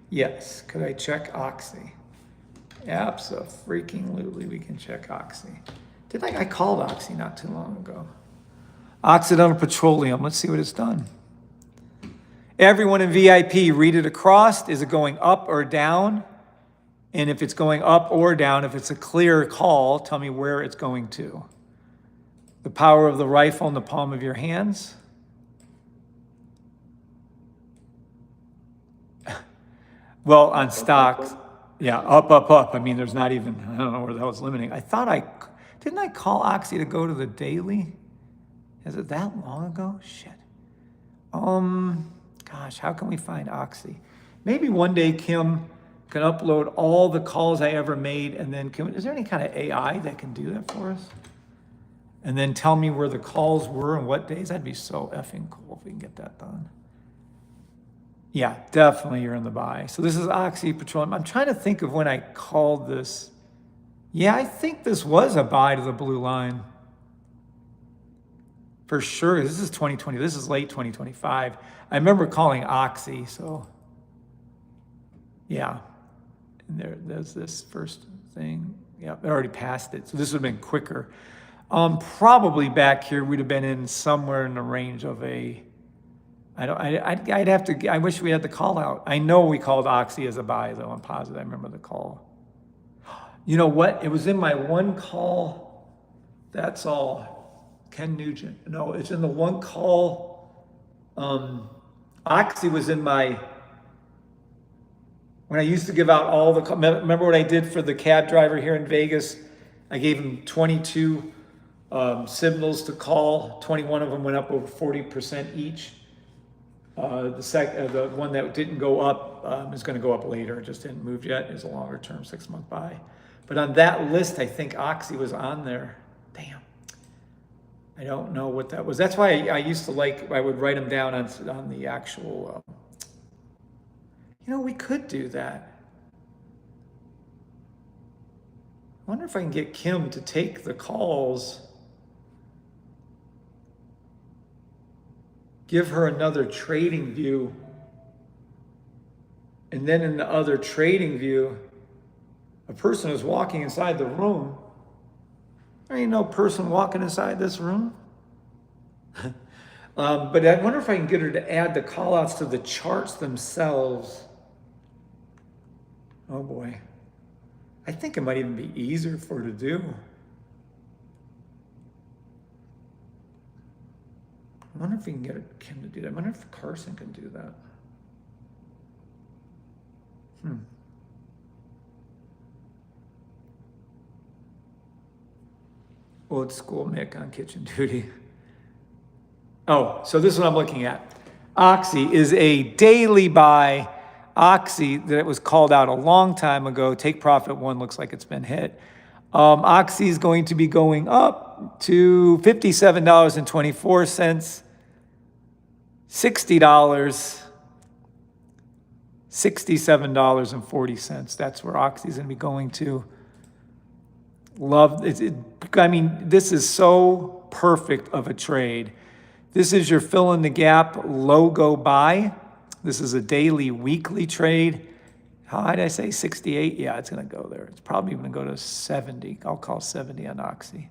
Yes. Could I check Oxy? Abso-freaking-lutely, we can check Oxy. I called Oxy not too long ago. Occidental Petroleum. Let's see what it's done. Everyone in VIP, read it across. Is it going up or down? And if it's going up or down, if it's a clear call, tell me where it's going to. The power of the rifle in the palm of your hands. Well, on stocks, yeah, up. I mean, there's not even, I don't know where the hell it's limiting. Didn't I call Oxy to go to the daily? Is it that long ago? Shit. Gosh, how can we find Oxy? Maybe one day Kim can upload all the calls I ever made, and then is there any kind of AI that can do that for us? And then tell me where the calls were and what days? That'd be so effing cool if we can get that done. Yeah, definitely you're in the buy. So this is Oxy Petroleum. I'm trying to think of when I called this. Yeah, I think this was a buy to the blue line. For sure, this is 2020. This is late 2025. I remember calling Oxy, so yeah. And there's this first thing. Yeah, they already passed it, so this would have been quicker. Probably back here we'd have been in somewhere in the range of a. I'd have to. I wish we had the call out. I know we called Oxy as a buy though. I'm positive. I remember the call. You know what? It was in my one call. That's all. Ken Nugent. No, it's in the one call. Oxy was in my. When I used to give out all the. Remember what I did for the cab driver here in Vegas? I gave him 22 signals to call. 21 of them went up over 40% each. The one that didn't go up is going to go up later. It just didn't move yet. It's a longer term 6-month buy. But on that list, I think Oxy was on there. Damn. I don't know what that was. That's why I used to I would write them down on the actual. We could do that. I wonder if I can get Kim to take the calls. Give her another trading view. And then in the other trading view, a person is walking inside the room. There ain't no person walking inside this room. But I wonder if I can get her to add the callouts to the charts themselves. Oh boy. I think it might even be easier for her to do. I wonder if we can get Kim to do that. I wonder if Carson can do that. Old school Mick on kitchen duty. Oh, so this is what I'm looking at. Oxy is a daily buy. Oxy, that was called out a long time ago. Take profit one looks like it's been hit. Oxy is going to be going up to $57.24, $60, $67.40. That's where Oxy is going to be going to. Love it. I mean, this is so perfect of a trade. This is your fill in the gap logo buy. This is a daily, weekly trade. How high did I say? 68? Yeah, it's going to go there. It's probably going to go to 70. I'll call 70 on Oxy.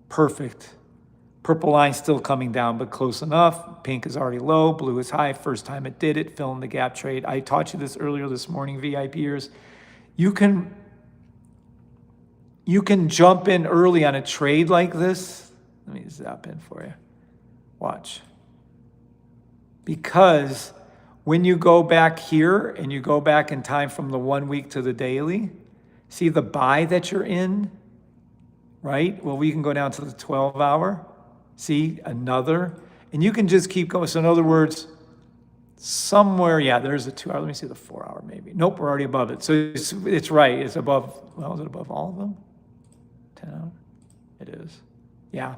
Perfect. Purple line still coming down, but close enough. Pink is already low. Blue is high. First time it did it. Fill in the gap trade. I taught you this earlier this morning, VIPers. You can jump in early on a trade like this. Let me zap in for you. Watch. Because when you go back here and you go back in time from the 1 week to the daily, see the buy that you're in, right? Well, we can go down to the 12-hour. See, another. And you can just keep going. So in other words, somewhere, yeah, there's a 2 hour. Let me see the 4 hour maybe. Nope, we're already above it. So it's right. It's above, well, is it above all of them? 10 hour? It is. Yeah.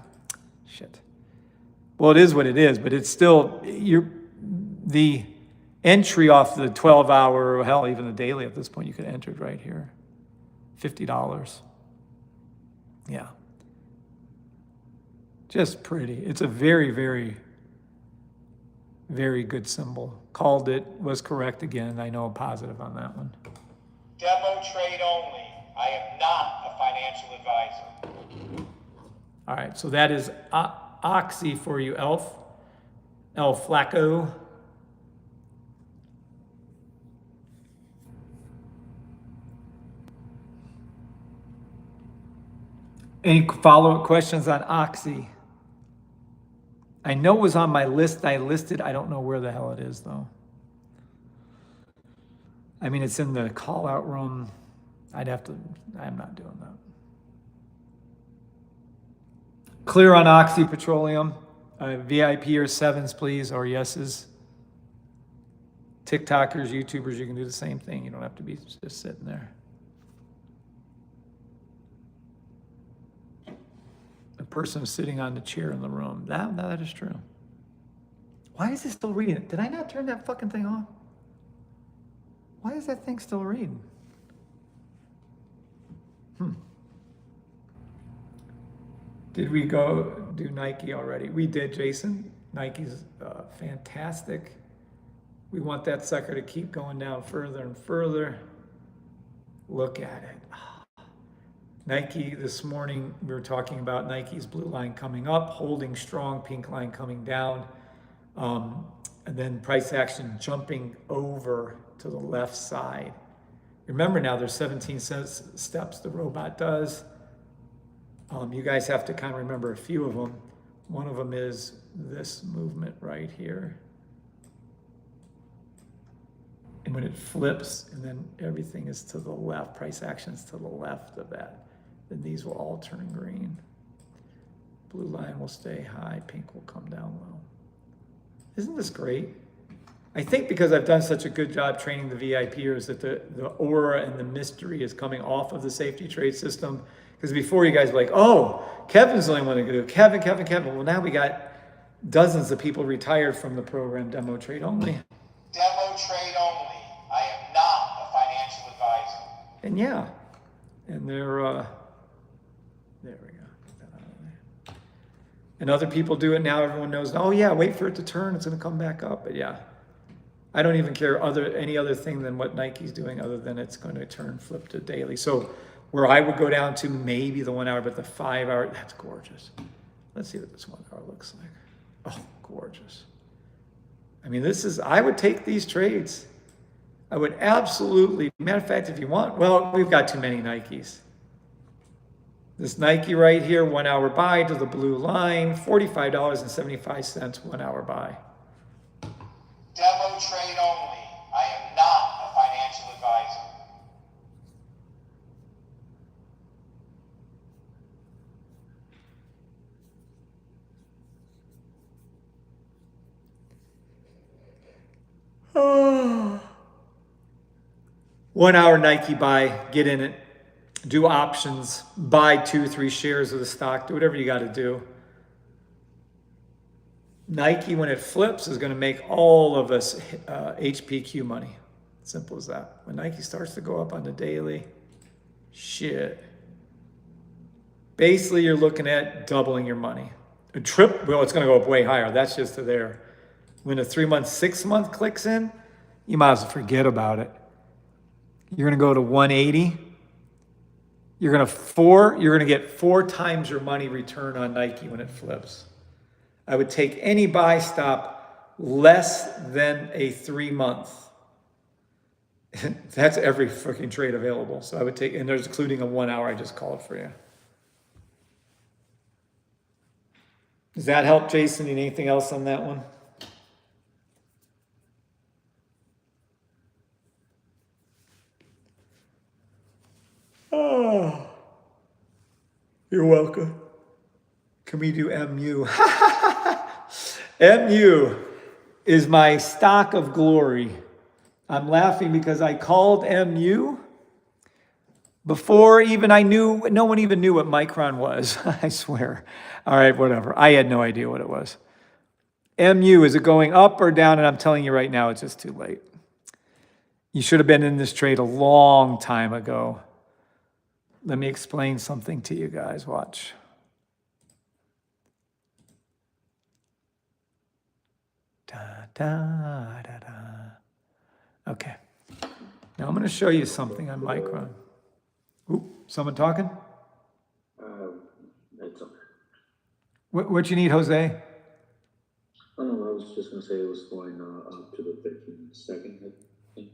Shit. Well, it is what it is, but it's still, the entry off the 12-hour, or hell, even the daily at this point, you could enter it right here. $50. Yeah. Just pretty. It's a very, very, very good symbol. Called it, was correct again. I know positive on that one. Demo trade only. I am not a financial advisor. All right, so that is Oxy for you, Elf. El Flaco. Any follow-up questions on Oxy? I know it was on my list. I listed. I don't know where the hell it is, though. I mean, it's in the call-out room. I'm not doing that. Clear on Oxy Petroleum. VIP or 7s, please, or yeses. TikTokers, YouTubers, you can do the same thing. You don't have to be just sitting there. The person sitting on the chair in the room. That is true. Why is it still reading? Did I not turn that fucking thing off? Why is that thing still reading? Did we go do Nike already? We did, Jason. Nike's fantastic. We want that sucker to keep going down further and further. Look at it. Nike, this morning, we were talking about Nike's blue line coming up, holding strong, pink line coming down, and then price action jumping over to the left side. Remember now, there's 17 steps the robot does. You guys have to kind of remember a few of them. One of them is this movement right here. And when it flips and then everything is to the left, price action's to the left of that, then these will all turn green. Blue line will stay high, pink will come down low. Isn't this great? I think because I've done such a good job training the VIPers that the aura and the mystery is coming off of the safety trade system. Because before you guys were like, oh, Kevin's the only one that can do it. Kevin. Well, now we got dozens of people retired from the program, Demo Trade Only. Demo trade only. I am not a financial advisor. And yeah, and they're, there we go. Get that out of there. And other people do it now. Everyone knows, oh yeah, wait for it to turn. It's going to come back up. But yeah, I don't even care any other thing than what Nike's doing other than it's going to turn, flip to daily. So where I would go down to maybe the 1 hour, but the 5 hour, that's gorgeous. Let's see what this 1 hour looks like. Oh, gorgeous. I mean, I would take these trades. I would absolutely, matter of fact, if you want, well, we've got too many Nikes. This Nike right here, 1 hour buy to the blue line, $45.75, 1 hour buy. Demo trade only. I am not a financial advisor. Oh. 1 hour Nike buy, get in it, do options, buy 2-3 shares of the stock, do whatever you got to do. Nike, when it flips, is going to make all of us HPQ money. Simple as that. When Nike starts to go up on the daily, shit. Basically, you're looking at doubling your money. Well, it's going to go up way higher. That's just to there. When a 3 month, 6 month clicks in, you might as well forget about it. You're going to go to 180. You're going to get 4 times your money return on Nike when it flips. I would take any buy stop less than a 3 month. That's every freaking trade available. So I would take, and there's including a 1 hour. I just called for you. Does that help, Jason? You need anything else on that one? Oh, you're welcome. Can we do MU? MU is my stock of glory. I'm laughing because I called MU before even no one even knew what Micron was. I swear. All right, whatever. I had no idea what it was. MU, is it going up or down? And I'm telling you right now, it's just too late. You should have been in this trade a long time ago. Let me explain something to you guys. Watch. Da, da, da, da. Okay. Now I'm going to show you something on Micron. Ooh, someone talking? That's okay. What you need, Jose? Oh no, I was just gonna say it was going up to the 32nd, I think.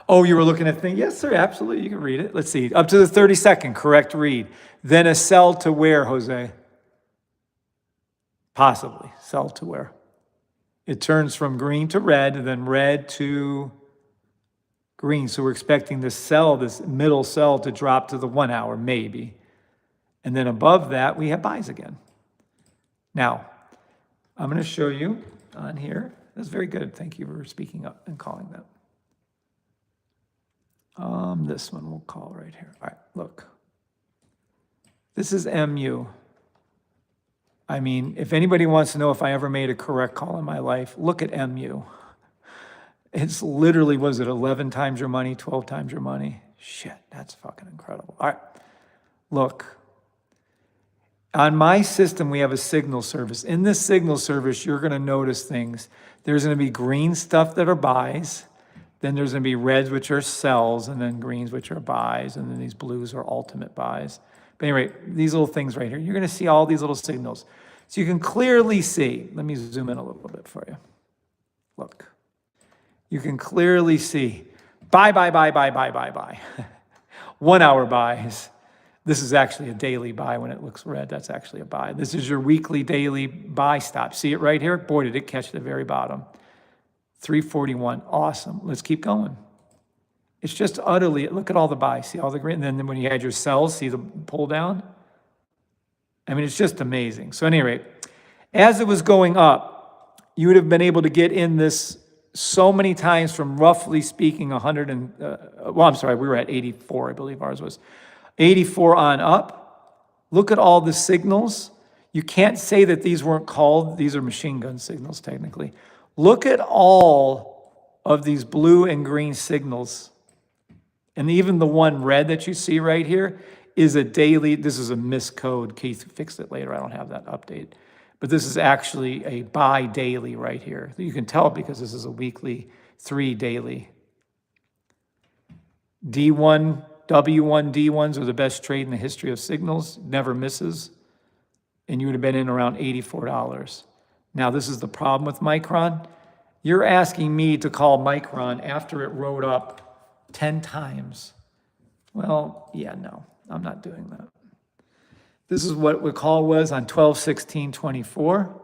Oh, you were looking at things? Yes, sir, absolutely. You can read it. Let's see. Up to the 32nd, correct read. Then a sell to where, Jose? Possibly. Sell to where? It turns from green to red, and then red to green. So we're expecting this middle sell to drop to the 1 hour, maybe. And then above that, we have buys again. Now, I'm going to show you on here. That's very good. Thank you for speaking up and calling that. This one we'll call right here. All right, look. This is MU. I mean, if anybody wants to know if I ever made a correct call in my life, look at MU. It's literally, was it 11 times your money, 12 times your money? Shit, that's fucking incredible. All right, look. On my system, we have a signal service. In this signal service, you're going to notice things. There's going to be green stuff that are buys. Then there's going to be reds, which are sells, and then greens, which are buys, and then these blues are ultimate buys. But anyway, these little things right here, you're going to see all these little signals. So you can clearly see, let me zoom in a little bit for you. Look, you can clearly see buy, buy, buy, buy, buy, buy, buy. 1 hour buys. This is actually a daily buy when it looks red. That's actually a buy. This is your weekly, daily buy stop. See it right here? Boy, did it catch the very bottom. 341. Awesome. Let's keep going. It's just utterly, look at all the buys. See all the green? And then when you had your sells, see the pull down? I mean, it's just amazing. So at any rate, as it was going up, you would have been able to get in this so many times from roughly speaking 100 and, we were at 84, I believe ours was. 84 on up. Look at all the signals. You can't say that these weren't called. These are machine gun signals, technically. Look at all of these blue and green signals. And even the one red that you see right here is a daily, this is a miscode. Keith fixed it later. I don't have that update. But this is actually a buy daily right here. You can tell because this is a weekly 3 daily. D1, W1, D1s are the best trade in the history of signals. Never misses. And you would have been in around $84. Now, this is the problem with Micron. You're asking me to call Micron after it rode up 10 times. Well, yeah, no, I'm not doing that. This is what the call was on 12/16/24.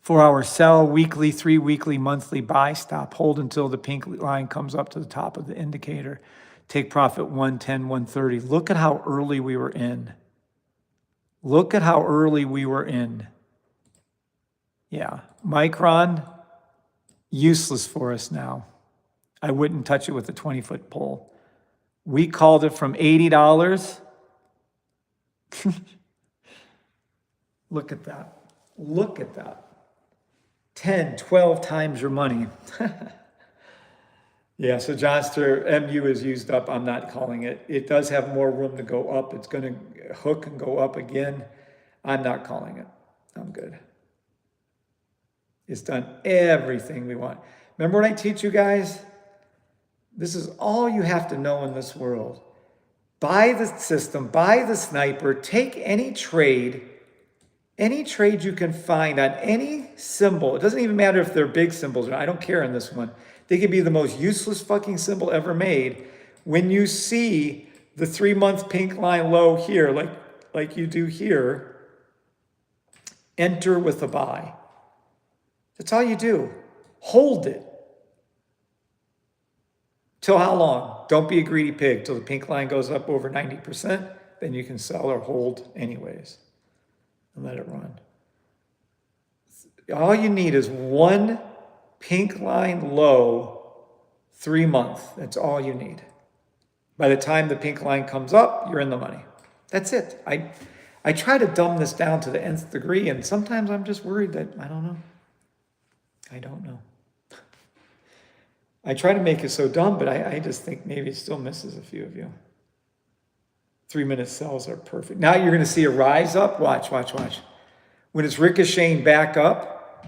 4 hour sell, weekly, 3 weekly, monthly buy, stop, hold until the pink line comes up to the top of the indicator. Take profit 110, 130. Look at how early we were in. Look at how early we were in. Yeah, Micron, useless for us now. I wouldn't touch it with a 20-foot pole. We called it from $80. Look at that. Look at that. 10, 12 times your money. Yeah, so Johnster, MU is used up. I'm not calling it. It does have more room to go up. It's going to hook and go up again. I'm not calling it. I'm good. It's done everything we want. Remember what I teach you guys? This is all you have to know in this world. Buy the system, buy the sniper, take any trade you can find on any symbol. It doesn't even matter if they're big symbols or not. I don't care on this one. They could be the most useless fucking symbol ever made. When you see the 3-month pink line low here, like you do here, enter with a buy. That's all you do. Hold it. Till how long? Don't be a greedy pig. Till the pink line goes up over 90%, then you can sell or hold anyways and let it run. All you need is one pink line low, 3 months. That's all you need. By the time the pink line comes up, you're in the money. That's it. I try to dumb this down to the nth degree, and sometimes I'm just worried that I don't know. I try to make it so dumb, but I just think maybe it still misses a few of you. 3-minute sells are perfect. Now you're going to see a rise up. Watch. When it's ricocheting back up,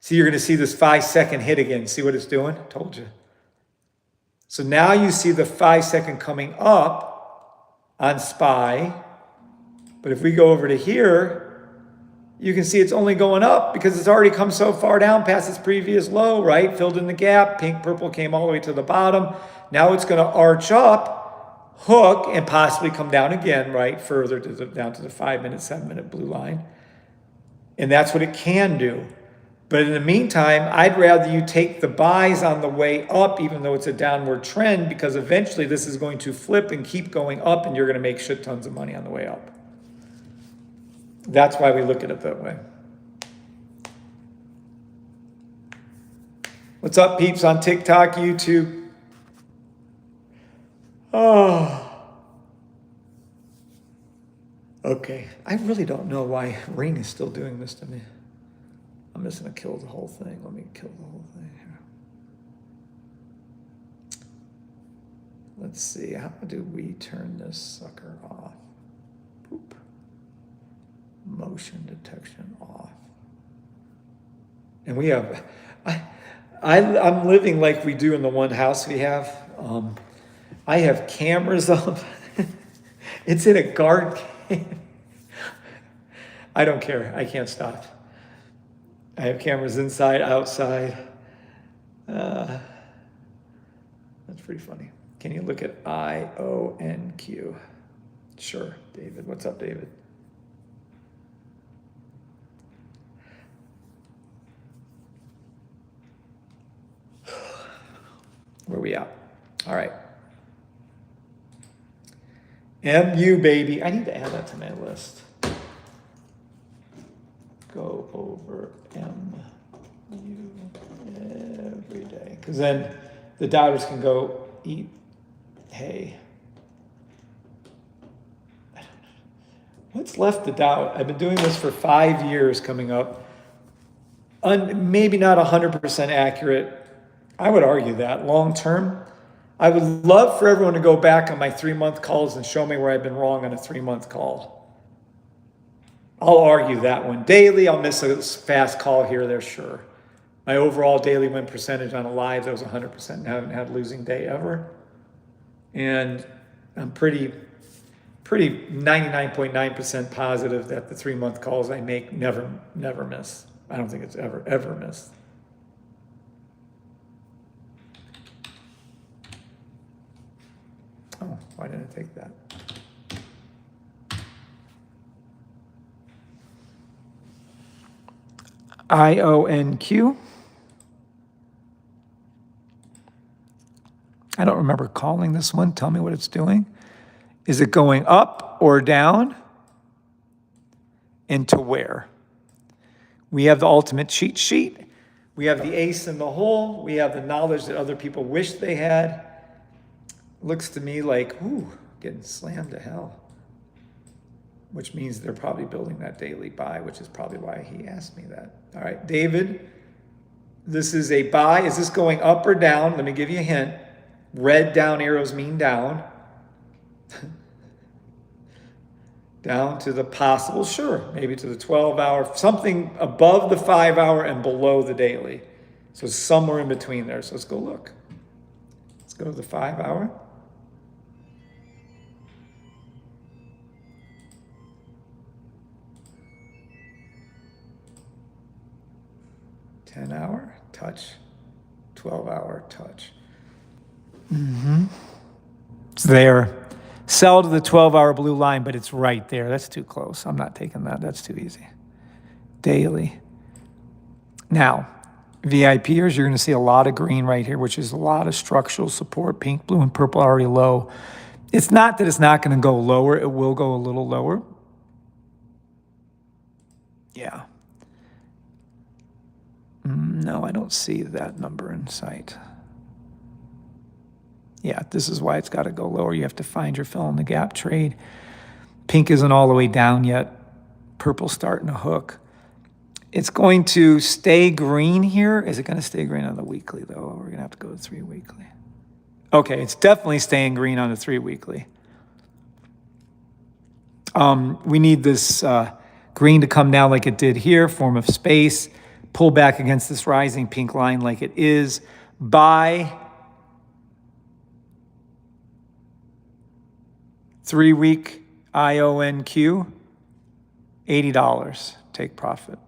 see, you're going to see this 5-second hit again. See what it's doing? Told you. So now you see the 5-second coming up on SPY. But if we go over to here, you can see it's only going up because it's already come so far down past its previous low, right? Filled in the gap. Pink, purple came all the way to the bottom. Now it's going to arch up, hook, and possibly come down again, right? Further down to the 5-minute, 7-minute blue line. And that's what it can do. But in the meantime, I'd rather you take the buys on the way up, even though it's a downward trend, because eventually this is going to flip and keep going up, and you're going to make shit tons of money on the way up. That's why we look at it that way. What's up, peeps on TikTok, YouTube? Oh. Okay. I really don't know why Ring is still doing this to me. I'm just going to kill the whole thing. Let me kill the whole thing here. Let's see. How do we turn this sucker off? Boop. Motion detection off. And we have, I'm living like we do in the one house we have. I have cameras up. It's in a guard cave. I don't care. I can't stop. I have cameras inside, outside. That's pretty funny. Can you look at IONQ? Sure, David. What's up, David? Where we at? All right. MU, baby. I need to add that to my list. Go over MU every day. Because then the doubters can go eat hay. What's left to doubt? I've been doing this for 5 years coming up. Maybe not 100% accurate. I would argue that long term. I would love for everyone to go back on my 3-month calls and show me where I've been wrong on a 3-month call. I'll argue that one. Daily, I'll miss a fast call here or there, sure. My overall daily win percentage on a live, that was 100%. And I haven't had a losing day ever. And I'm pretty 99.9% positive that the 3-month calls I make never miss. I don't think it's ever missed. Oh, why didn't I take that? IONQ. I don't remember calling this one. Tell me what it's doing. Is it going up or down? And to where? We have the ultimate cheat sheet. We have the ace in the hole. We have the knowledge that other people wish they had. Looks to me like, ooh, getting slammed to hell. Which means they're probably building that daily buy, which is probably why he asked me that. All right, David, this is a buy. Is this going up or down? Let me give you a hint. Red down arrows mean down. down to the possible, sure, maybe to the 12-hour, something above the 5-hour and below the daily. So somewhere in between there. So let's go look. Let's go to the 5-hour. $10-hour, touch. 12-hour, touch. It's there. Sell to the 12-hour blue line, but it's right there. That's too close. I'm not taking that. That's too easy. Daily. Now, VIPers, you're going to see a lot of green right here, which is a lot of structural support. Pink, blue, and purple already low. It's not that it's not going to go lower. It will go a little lower. Yeah. No, I don't see that number in sight. Yeah, this is why it's got to go lower. You have to find your fill in the gap trade. Pink isn't all the way down yet. Purple starting to hook. It's going to stay green here. Is it going to stay green on the weekly, though? We're going to have to go to 3 weekly. Okay, it's definitely staying green on the 3 weekly. We need this green to come down like it did here, form of space, pull back against this rising pink line like it is. Buy 3-week IONQ, $80. Take profit.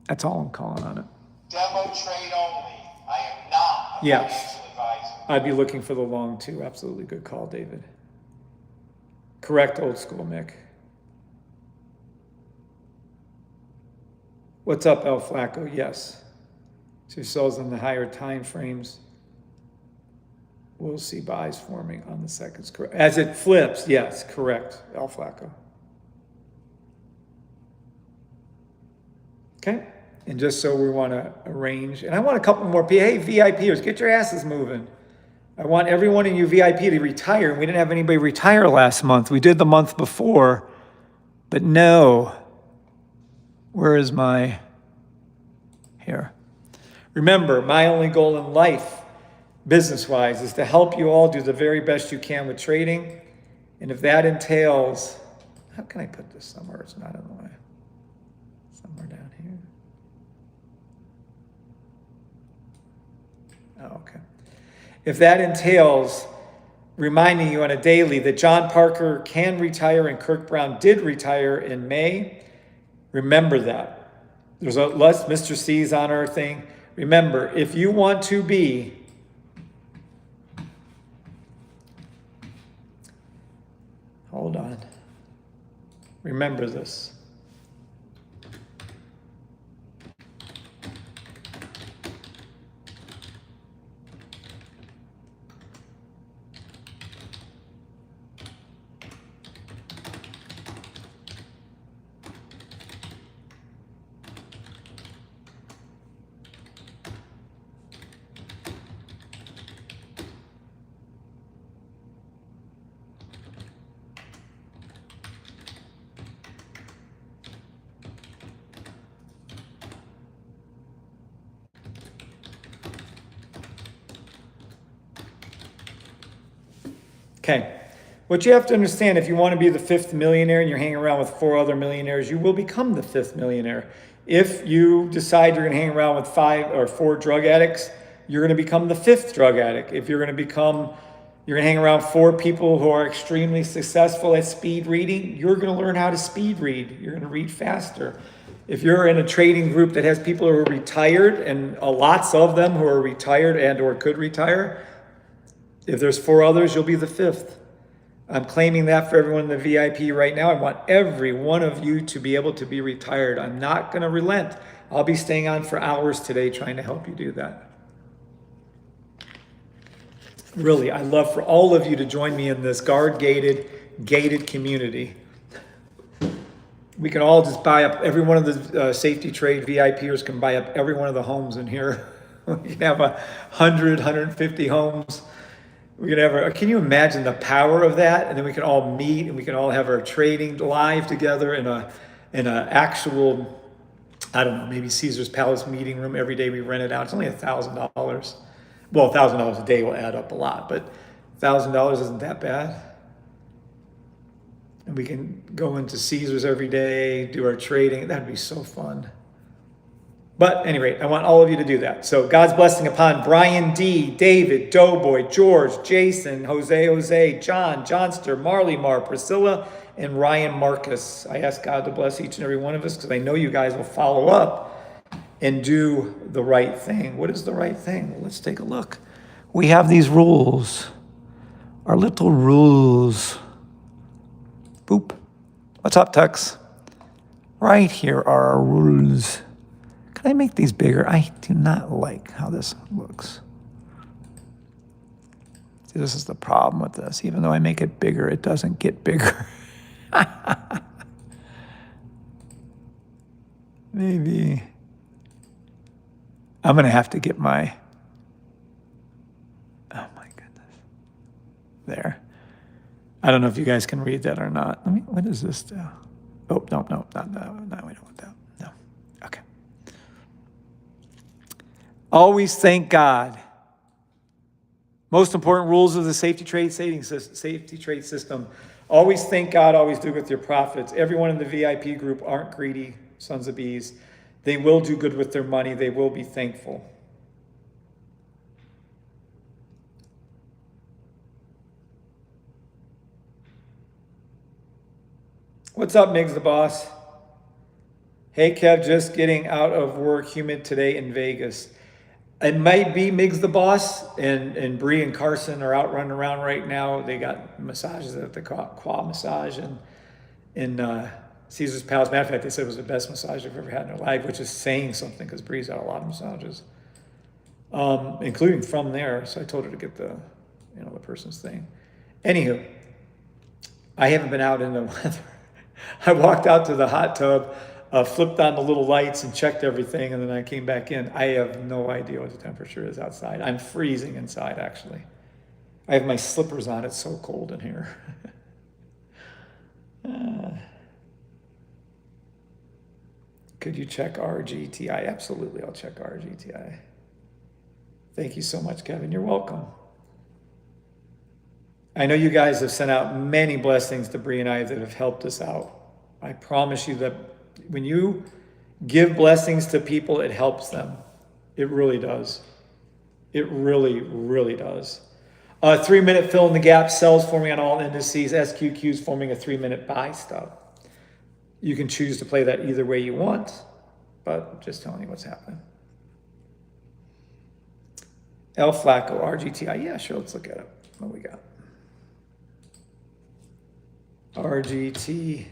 That's all I'm calling on it. Demo trade only. I am not a Yes. financial advisor. I'd be looking for the long too. Absolutely good call, David. Correct, old school, Mick. What's up, El Flaco? Yes. So sells in the higher time frames. We'll see buys forming on the seconds. Correct. As it flips, yes, correct, El Flaco. Okay. And just so we want to arrange, and I want a couple more. Hey, VIPers, get your asses moving. I want every one of you VIP to retire. We didn't have anybody retire last month. We did the month before, but no. Where is my, here. Remember, my only goal in life, business-wise, is to help you all do the very best you can with trading. And if that entails, how can I put this somewhere it's not in the way? Somewhere down here. Oh, okay. If that entails reminding you on a daily that John Parker can retire and Kirk Brown did retire in May, remember that. There's a less Mr. C's on our thing. Remember, if you want to be hold on. Remember this. Okay, what you have to understand, if you want to be the 5th millionaire and you're hanging around with 4 other millionaires, you will become the 5th millionaire. If you decide you're going to hang around with 5 or 4 drug addicts, you're going to become the 5th drug addict. If you're going to hang around 4 people who are extremely successful at speed reading, you're going to learn how to speed read. You're going to read faster. If you're in a trading group that has people who are retired, and lots of them who are retired and or could retire, if there's 4 others, you'll be the 5th. I'm claiming that for everyone in the VIP right now. I want every one of you to be able to be retired. I'm not going to relent. I'll be staying on for hours today trying to help you do that. Really, I'd love for all of you to join me in this gated community. We can all just buy up every one of the safety trade VIPers can buy up every one of the homes in here. We can have 100, 150 homes. We could have can you imagine the power of that? And then we can all meet and we can all have our trading live together in a actual, I don't know, maybe Caesar's Palace meeting room every day we rent it out. It's only $1,000. Well, $1,000 a day will add up a lot, but $1,000 isn't that bad. And we can go into Caesars every day, do our trading. That'd be so fun. But at any rate, I want all of you to do that. So God's blessing upon Brian D, David, Doughboy, George, Jason, Jose, John, Johnster, Marley Mar, Priscilla, and Ryan Marcus. I ask God to bless each and every one of us because I know you guys will follow up and do the right thing. What is the right thing? Well, let's take a look. We have these rules, our little rules. Boop. What's up, Tux? Right here are our rules. Can I make these bigger? I do not like how this looks. See, this is the problem with this. Even though I make it bigger, it doesn't get bigger. Maybe. I'm going to have to get my... Oh, my goodness. There. I don't know if you guys can read that or not. What does this do? Oh, no, not that. No, we don't want that. No. Okay. Always thank God. Most important rules of the safety trade system. Always thank God, always do with your profits. Everyone in the VIP group aren't greedy sons of bees. They will do good with their money. They will be thankful. What's up, Miggs the boss? Hey, Kev, just getting out of work, humid today in Vegas. It might be Miggs the boss, and Bree and Carson are out running around right now. They got massages at the Quad Massage in Caesar's Palace. Matter of fact, they said it was the best massage they've ever had in their life, which is saying something because Bree's had a lot of massages, including from there. So I told her to get the person's thing. Anywho, I haven't been out in the weather. I walked out to the hot tub, flipped on the little lights and checked everything, and then I came back in. I have no idea what the temperature is outside. I'm freezing inside, actually. I have my slippers on. It's so cold in here. Could you check RGTI? Absolutely, I'll check RGTI. Thank you so much, Kevin. You're welcome. I know you guys have sent out many blessings to Bree and I that have helped us out. I promise you that when you give blessings to people, it helps them. It really does. It really, really does. 3-minute fill in the gap sells for me on all indices. SQQ's forming a 3-minute buy stop. You can choose to play that either way you want, but just telling you what's happening. El Flaco, RGTI. Yeah, sure, let's look at it. What we got? RGTI.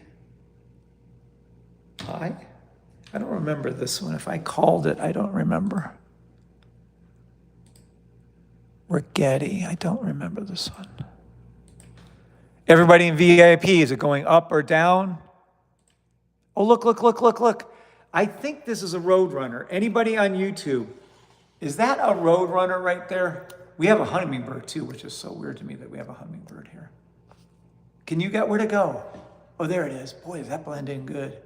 I don't remember this one. If I called it, I don't remember. Rigetti, I don't remember this one. Everybody in VIP, is it going up or down? Oh, look. I think this is a Roadrunner. Anybody on YouTube, is that a Roadrunner right there? We have a hummingbird too, which is so weird to me that we have a hummingbird here. Can you get where to go? Oh, there it is. Boy, does that blend in good.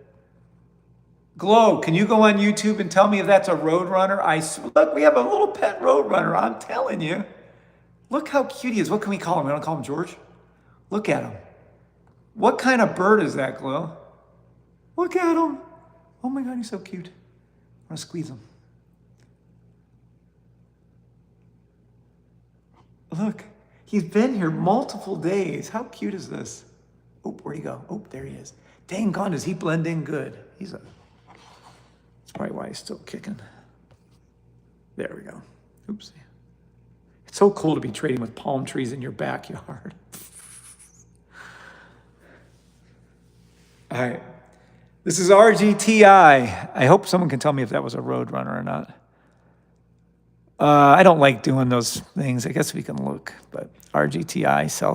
Glow, can you go on YouTube and tell me if that's a Roadrunner? Look, we have a little pet Roadrunner, I'm telling you. Look how cute he is. What can we call him? We don't call him George? Look at him. What kind of bird is that, Glow? Look at him. Oh my God, he's so cute. I'm gonna squeeze him. Look, he's been here multiple days. How cute is this? Oh, where'd he go? Oh, there he is. Dang gone, does he blend in good? That's probably why he's still kicking. There we go. Oopsie. It's so cool to be trading with palm trees in your backyard. All right. This is RGTI. I hope someone can tell me if that was a Roadrunner or not. I don't like doing those things. I guess we can look, but RGTI, sell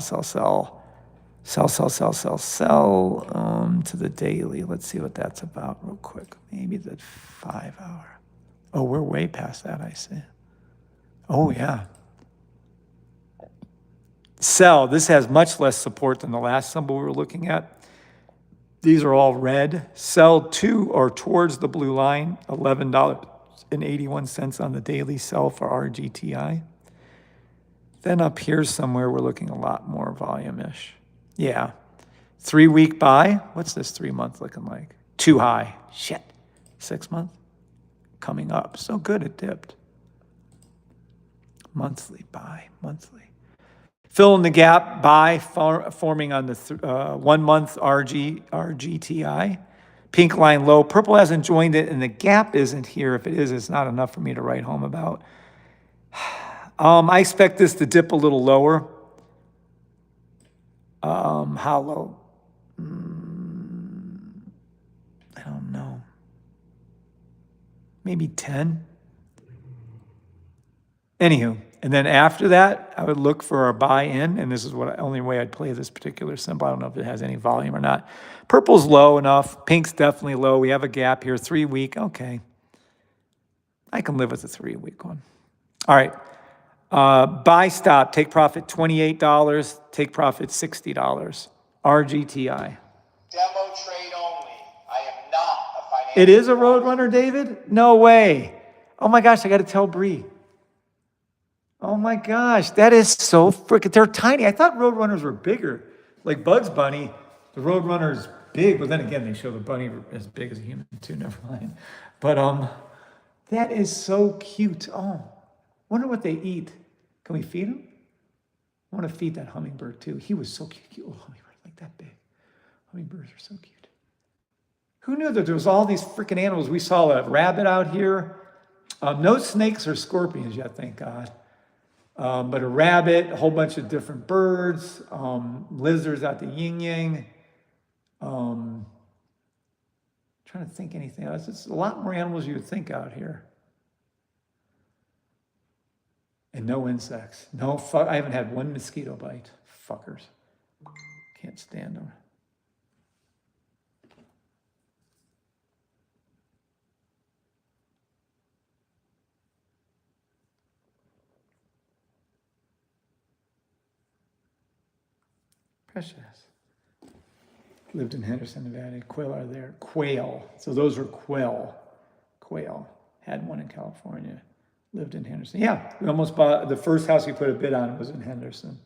to the daily. Let's see what that's about real quick. Maybe the 5 hour. Oh, we're way past that, I see. Oh, yeah. Sell, this has much less support than the last symbol we were looking at. These are all red. Sell to or towards the blue line, $11.81 on the daily sell for RGTI. Then up here somewhere, we're looking a lot more volume-ish. Yeah, 3-week buy. What's this 3-month looking like? Too high. Shit. 6 month? Coming up. So good it dipped. Monthly buy. Monthly. Fill in the gap buy forming on the 1 month RGTI. Pink line low. Purple hasn't joined it, and the gap isn't here. If it is, it's not enough for me to write home about. I expect this to dip a little lower. How low? I don't know. Maybe 10. Anywho, and then after that, I would look for a buy-in, and this is what only way I'd play this particular symbol. I don't know if it has any volume or not. Purple's low enough. Pink's definitely low. We have a gap here, 3-week. Okay. I can live with a 3-week one. All right. Buy stop, take profit $28, take profit $60. RGTI. Demo trade only. I am not a financial. It is a Roadrunner, David? No way. Oh my gosh, I got to tell Bree. Oh my gosh, that is so freaking, they're tiny. I thought Roadrunners were bigger. Like Bugs Bunny, the Roadrunner's big, but then again, they show the bunny as big as a human too, never mind. But that is so cute. Oh, wonder what they eat. Can we feed him? I want to feed that hummingbird too. He was so cute. Oh, hummingbird, like that big. Hummingbirds are so cute. Who knew that there was all these freaking animals? We saw a rabbit out here. No snakes or scorpions yet, thank God. But a rabbit, a whole bunch of different birds, lizards out the yin-yang. Trying to think anything else. It's a lot more animals you would think out here. And no insects. No, I haven't had one mosquito bite. Fuckers. Can't stand them. Precious. Lived in Henderson, Nevada. Quail are there. Quail. So those are quail. Quail. Had one in California. Lived in Henderson. Yeah, we almost bought, the first house we put a bid on was in Henderson.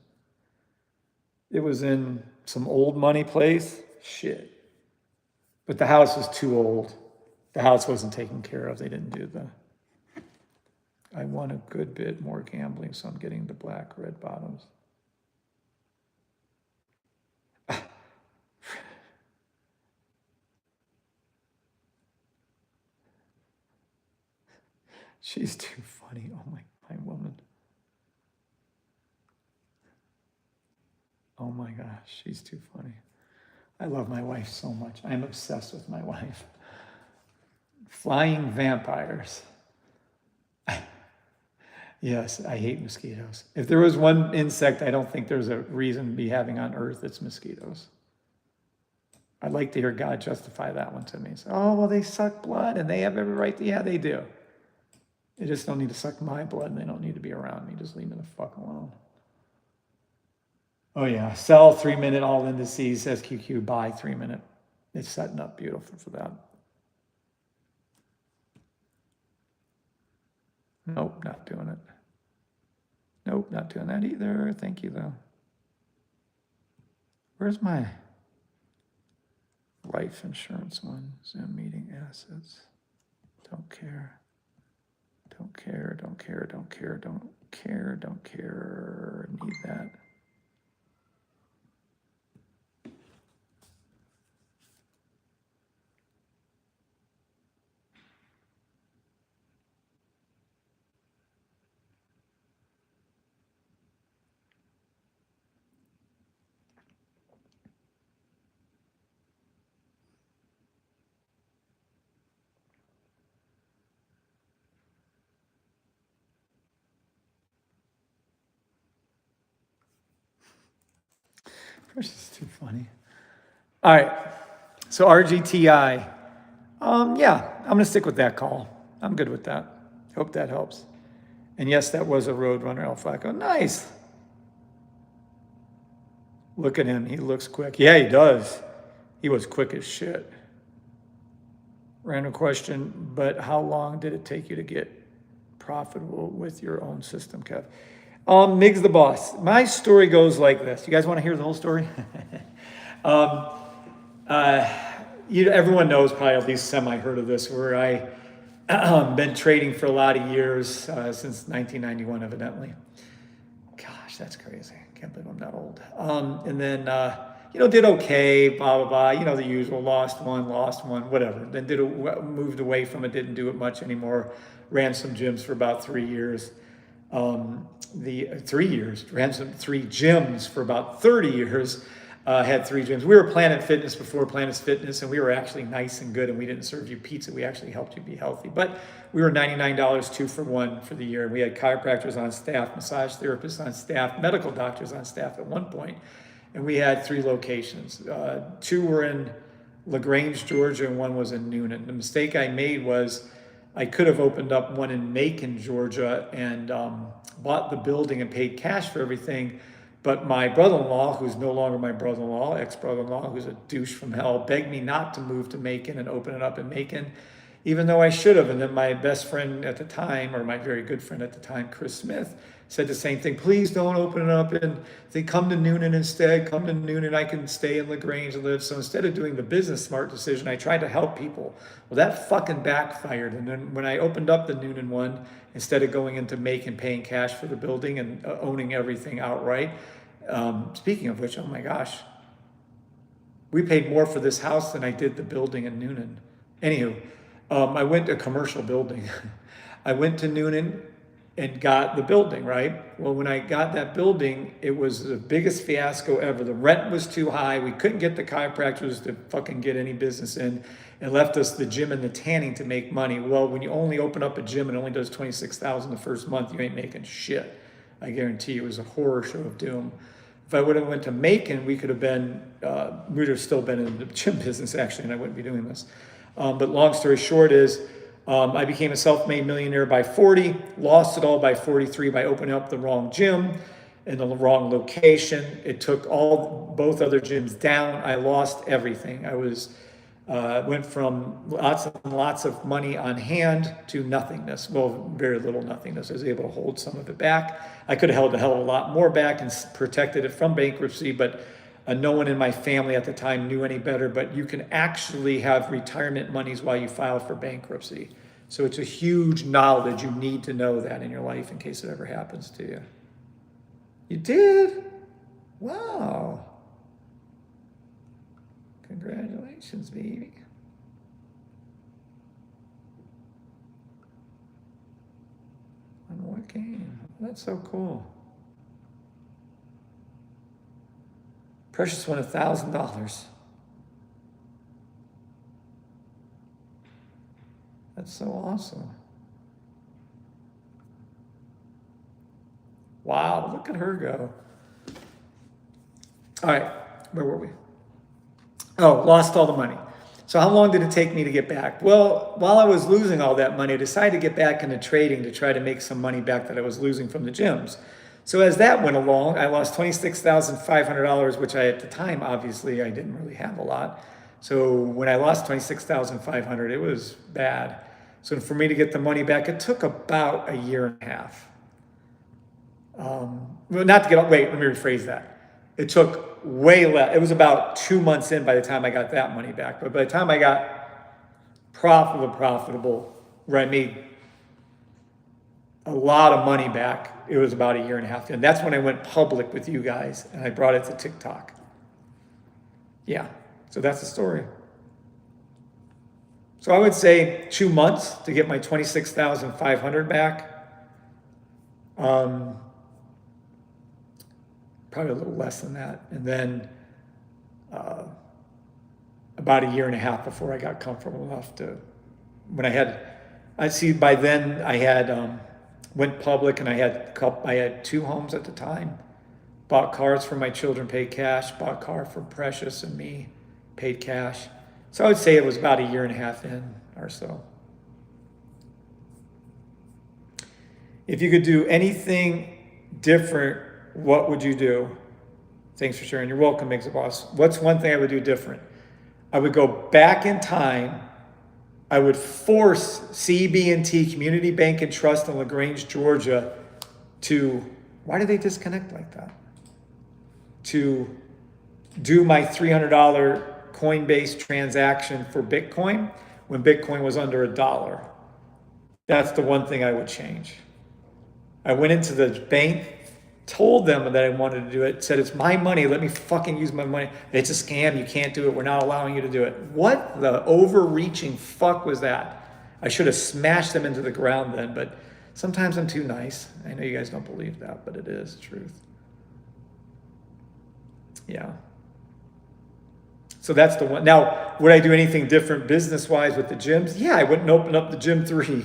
It was in some old money place. Shit. But the house was too old. The house wasn't taken care of. They didn't do the, I won a good bit more gambling, so I'm getting the black, red bottoms. She's too funny. Oh my woman. Oh my gosh, she's too funny. I love my wife so much. I'm obsessed with my wife. Flying vampires. Yes, I hate mosquitoes. If there was one insect I don't think there's a reason to be having on earth, it's mosquitoes. I'd like to hear God justify that one to me. So, oh, well, they suck blood and they have every right to, yeah, they do. They just don't need to suck my blood, and they don't need to be around me. Just leave me the fuck alone. Oh, yeah. Sell 3-minute all indices, SQQ, buy 3-minute. It's setting up beautiful for that. Nope, not doing it. Nope, not doing that either. Thank you, though. Where's my life insurance one? Zoom meeting assets. Don't care. Don't care, don't care, don't care, don't care, don't care. Need that. This is too funny. All right, so RGTI. Yeah, I'm gonna stick with that call. I'm good with that. Hope that helps. And yes, that was a Roadrunner El Flaco. Nice. Look at him, he looks quick. Yeah, he does. He was quick as shit. Random question, but how long did it take you to get profitable with your own system, Kev? Miggs the boss. My story goes like this. You guys want to hear the whole story? Everyone knows probably at least semi heard of this, where I been trading for a lot of years, since 1991, evidently. Gosh, that's crazy. Can't believe I'm that old. And then, did okay, blah, blah, blah. The usual, lost one, whatever. Then moved away from it, didn't do it much anymore. Ran some gyms for about 3 years. Ran some 3 gyms for about 30 years. Had 3 gyms. We were Planet Fitness before Planet Fitness, and we were actually nice and good, and we didn't serve you pizza. We actually helped you be healthy. But we were $99, 2 for 1 for the year. We had chiropractors on staff, massage therapists on staff, medical doctors on staff at one point. And we had 3 locations. 2 were in LaGrange, Georgia, and 1 was in Noonan. The mistake I made was I could have opened up one in Macon, Georgia, and bought the building and paid cash for everything. But my brother-in-law, who's no longer my brother-in-law, ex-brother-in-law, who's a douche from hell, begged me not to move to Macon and open it up in Macon, even though I should have. And then my best friend at the time, or my very good friend at the time, Chris Smith, said the same thing. Please don't open it up, and they come to Noonan instead. Come to Noonan. I can stay in LaGrange and live. So instead of doing the business smart decision, I tried to help people. Well, that fucking backfired. And then when I opened up the Noonan one, instead of going into Macon, paying cash for the building and owning everything outright. Speaking of which, oh my gosh, we paid more for this house than I did the building in Noonan. Anywho, I went to a commercial building. I went to Noonan and got the building, right? Well, when I got that building, it was the biggest fiasco ever. The rent was too high. We couldn't get the chiropractors to fucking get any business in. It left us the gym and the tanning to make money. Well, when you only open up a gym and it only does $26,000 the first month, you ain't making shit. I guarantee you, it was a horror show of doom. If I would have went to Macon, we could have been, we would have still been in the gym business actually, and I wouldn't be doing this. But long story short is, I became a self-made millionaire by 40, lost it all by 43 by opening up the wrong gym in the wrong location. It took both other gyms down. I lost everything. I went from lots and lots of money on hand to nothingness. Well, very little nothingness. I was able to hold some of it back. I could have held a hell of a lot more back and protected it from bankruptcy, but no one in my family at the time knew any better. But you can actually have retirement monies while you file for bankruptcy. So it's a huge knowledge. You need to know that in your life in case it ever happens to you. You did? Wow. Congratulations, baby. On what game? That's so cool. Precious won $1,000. That's so awesome. Wow, look at her go. All right, where were we? Oh, lost all the money. So how long did it take me to get back? Well, while I was losing all that money, I decided to get back into trading to try to make some money back that I was losing from the gyms. So as that went along, I lost $26,500, which at the time, obviously, I didn't really have a lot. So when I lost $26,500, it was bad. So for me to get the money back, it took about a year and a half. Well, not to get, wait, let me rephrase that. It took way less. It was about 2 months in by the time I got that money back. But by the time I got profitable, where I made a lot of money back, it was about a year and a half. And that's when I went public with you guys and I brought it to TikTok. Yeah, so that's the story. So I would say 2 months to get my $26,500 back. Probably a little less than that. And then about a year and a half before I got comfortable enough to, when I had, by then I had went public and I had 2 homes at the time. Bought cars for my children, paid cash. Bought a car for Precious and me, paid cash. So I would say it was about a year and a half in or so. If you could do anything different, what would you do? Thanks for sharing. You're welcome, Mix Boss. What's one thing I would do different? I would go back in time. I would force CB&T, Community Bank and Trust in LaGrange, Georgia, to, why did they disconnect like that? To do my $300 Coinbase transaction for Bitcoin when Bitcoin was under $1. That's the one thing I would change. I went into the bank, told them that I wanted to do it, said, it's my money, let me fucking use my money. It's a scam, you can't do it, we're not allowing you to do it. What the overreaching fuck was that? I should have smashed them into the ground then, but sometimes I'm too nice. I know you guys don't believe that, but it is the truth. Yeah. So that's the one. Now, would I do anything different business-wise with the gyms? Yeah, I wouldn't open up the Gym 3.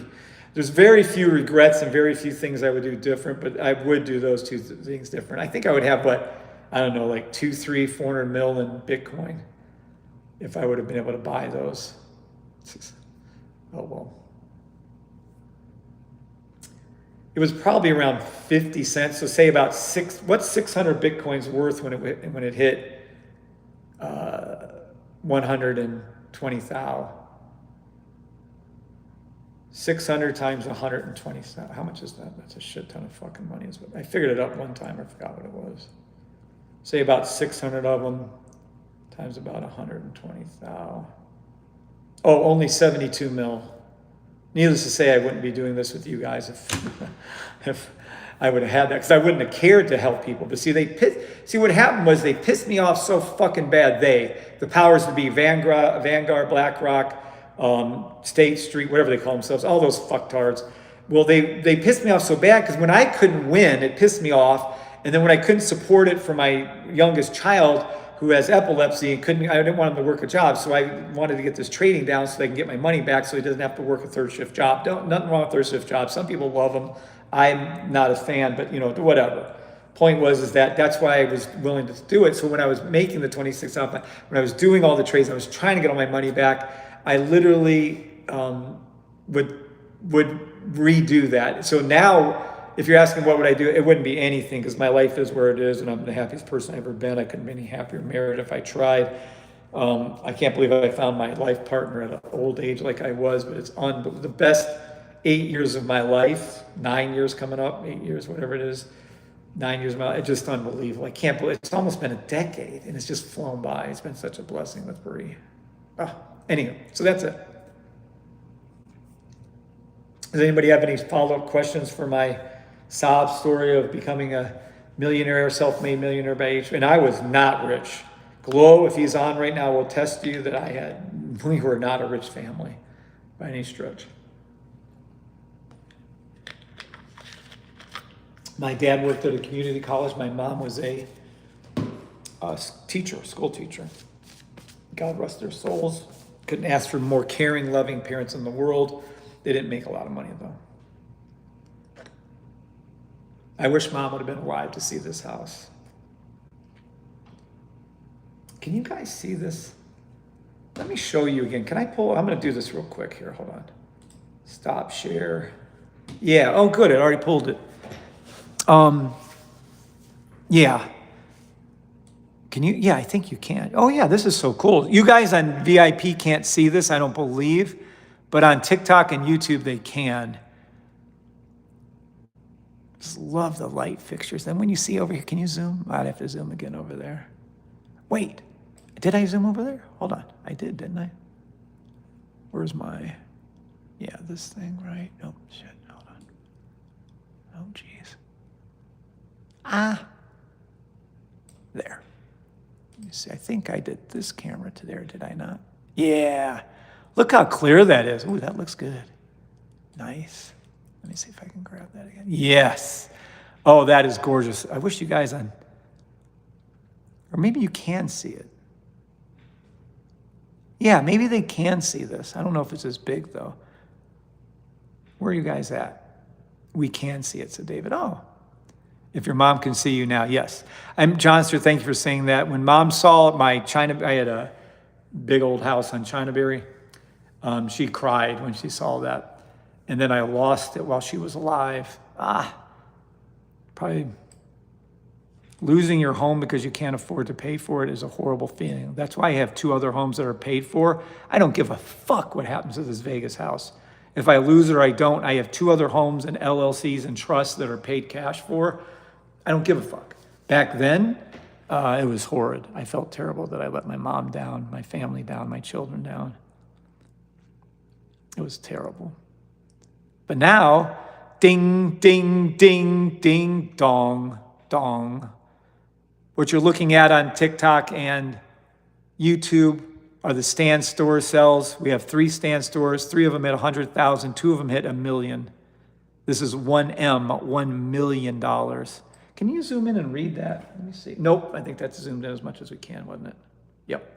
There's very few regrets and very few things I would do different, but I would do those two things different. I think I would have, I don't know, like 200, 300, 400 mil in Bitcoin if I would have been able to buy those. Oh, well. It was probably around 50 cents. So say about what's 600 Bitcoins worth when it hit 120,000? 600 times 120. How much is that? That's a shit ton of fucking money. I figured it up one time. I forgot what it was. Say about 600 of them times about 120,000. Oh, only 72 mil. Needless to say, I wouldn't be doing this with you guys if I would have had that, because I wouldn't have cared to help people. But see, what happened was they pissed me off so fucking bad. The powers to be, Vanguard, BlackRock, State Street, whatever they call themselves, all those fucktards. Well, they pissed me off so bad because when I couldn't win, it pissed me off. And then when I couldn't support it for my youngest child who has epilepsy and I didn't want him to work a job. So I wanted to get this trading down so I can get my money back so he doesn't have to work a third shift job. Nothing wrong with third shift jobs. Some people love them. I'm not a fan, but whatever. Point was that's why I was willing to do it. So when I was making the 26,000, when I was doing all the trades, I was trying to get all my money back. I literally would redo that. So now, if you're asking what would I do, it wouldn't be anything because my life is where it is and I'm the happiest person I've ever been. I couldn't be any happier married if I tried. I can't believe I found my life partner at an old age like I was, but it's the best 8 years of my life, 9 years coming up, 8 years, whatever it is, 9 years of my life. It's just unbelievable. I can't believe it's almost been a decade and it's just flown by. It's been such a blessing with Bree. Anyway, so that's it. Does anybody have any follow-up questions for my sob story of becoming a millionaire, self-made millionaire by age? And I was not rich. Glow, if he's on right now, will test you that we were not a rich family by any stretch. My dad worked at a community college. My mom was a school teacher. God rest their souls. Couldn't ask for more caring, loving parents in the world. They didn't make a lot of money, though. I wish Mom would have been alive to see this house. Can you guys see this? Let me show you again. I'm going to do this real quick here. Hold on. Stop share. Yeah. Oh, good. It already pulled it. Yeah. Can you? Yeah, I think you can. Oh, yeah, this is so cool. You guys on VIP can't see this, I don't believe, but on TikTok and YouTube, they can. Just love the light fixtures. Then when you see over here, can you zoom? I'd have to zoom again over there. Wait, did I zoom over there? Hold on. I did, didn't I? Where's my, this thing, right? Nope, shit, hold on. Oh, geez. There. Let me see, I think I did this camera to there, did I not? Yeah, look how clear that is. Ooh, that looks good. Nice. Let me see if I can grab that again. Yes. Oh, that is gorgeous. I wish you guys or maybe you can see it. Yeah, maybe they can see this. I don't know if it's as big though. Where are you guys at? We can see it, said David. Oh. If your mom can see you now, yes. Johnster, thank you for saying that. When Mom saw I had a big old house on Chinaberry. She cried when she saw that. And then I lost it while she was alive. Probably losing your home because you can't afford to pay for it is a horrible feeling. That's why I have 2 other homes that are paid for. I don't give a fuck what happens to this Vegas house. If I lose it or I don't, I have 2 other homes and LLCs and trusts that are paid cash for. I don't give a fuck. Back then, It was horrid. I felt terrible that I let my mom down, my family down, my children down. It was terrible. But now, ding, ding, ding, ding, dong, dong. What you're looking at on TikTok and YouTube are the Stan Store sales. We have 3 Stan Stores, 3 of them hit 100,000, 2 of them hit 1 million. This is 1M, $1 million. Can you zoom in and read that? Let me see. Nope, I think that's zoomed in as much as we can, wasn't it? Yep.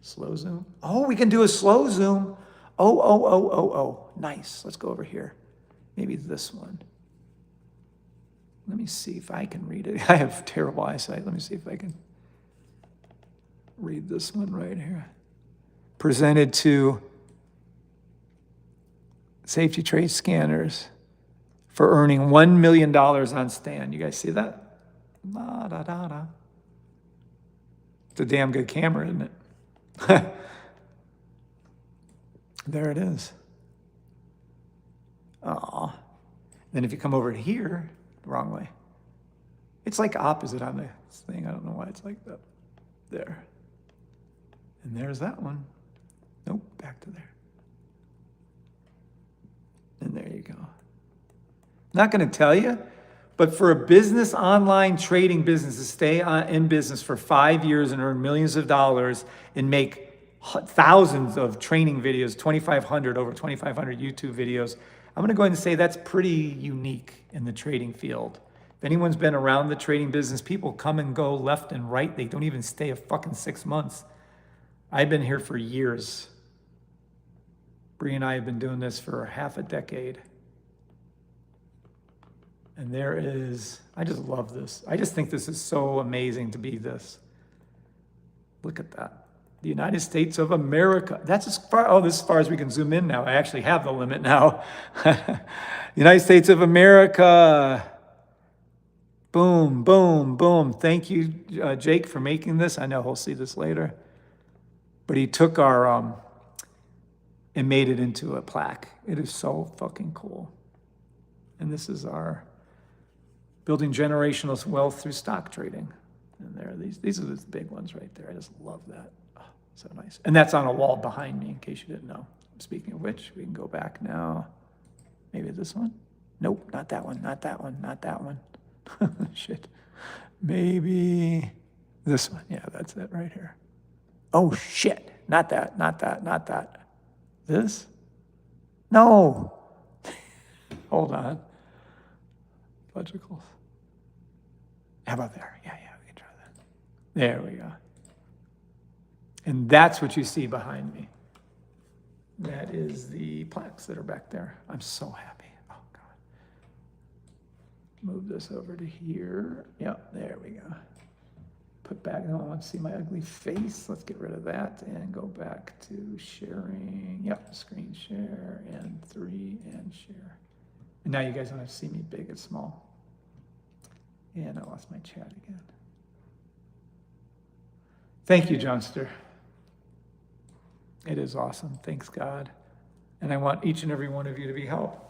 Slow zoom. Oh, we can do a slow zoom. Oh. Nice. Let's go over here. Maybe this one. Let me see if I can read it. I have terrible eyesight. Let me see if I can read this one right here. Presented to Safety Trade Scanners for earning $1 million on Stan. You guys see that? La da da da. It's a damn good camera, isn't it? There it is. Aw. Then if you come over here, the wrong way. It's like opposite on this thing. I don't know why it's like that. There. And there's that one. Nope, back to there. And there you go. Not going to tell you, but for a business, online trading business to stay in business for 5 years and earn millions of dollars and make thousands of training videos, 2,500, over 2,500 YouTube videos, I'm going to go ahead and say that's pretty unique in the trading field. If anyone's been around the trading business, people come and go left and right. They don't even stay a fucking 6 months. I've been here for years. Bree and I have been doing this for half a decade. And there is, I just love this. I just think this is so amazing to be this. Look at that. The United States of America. That's as far, oh, this is as far as we can zoom in now. I actually have the limit now. United States of America. Boom, boom, boom. Thank you, Jake, for making this. I know he'll see this later. But he took our, and made it into a plaque. It is so fucking cool. And this is our building generational wealth through stock trading. And there, these are the big ones right there. I just love that. Oh, so nice. And that's on a wall behind me, in case you didn't know. Speaking of which, we can go back now. Maybe this one? Nope, not that one, not that one, not that one. Shit. Maybe this one. Yeah, that's it right here. Oh, shit. Not that, not that, not that. This? No. Hold on. Logicals. How about there? Yeah, we can try that. There we go. And that's what you see behind me. That is the plaques that are back there. I'm so happy. Oh, God. Move this over to here. Yep, there we go. Put back, no, I want to see my ugly face. Let's get rid of that and go back to sharing. Yep, screen share and 3 and share. And now you guys don't have to see me big and small. And I lost my chat again. Thank you, Johnster. It is awesome. Thanks, God. And I want each and every one of you to be helped.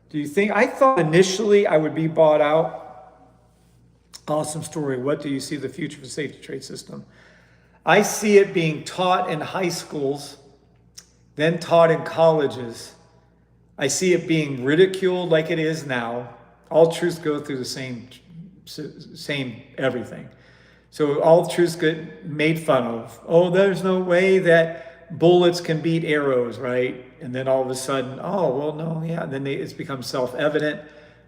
Do you think, I thought initially I would be bought out. Awesome story. What do you see the future of the safety trade system? I see it being taught in high schools, then taught in colleges. I see it being ridiculed like it is now. All truths go through the same everything. So all truths get made fun of. Oh, there's no way that bullets can beat arrows, right? And then all of a sudden, oh, well, no, yeah. And then it's become self-evident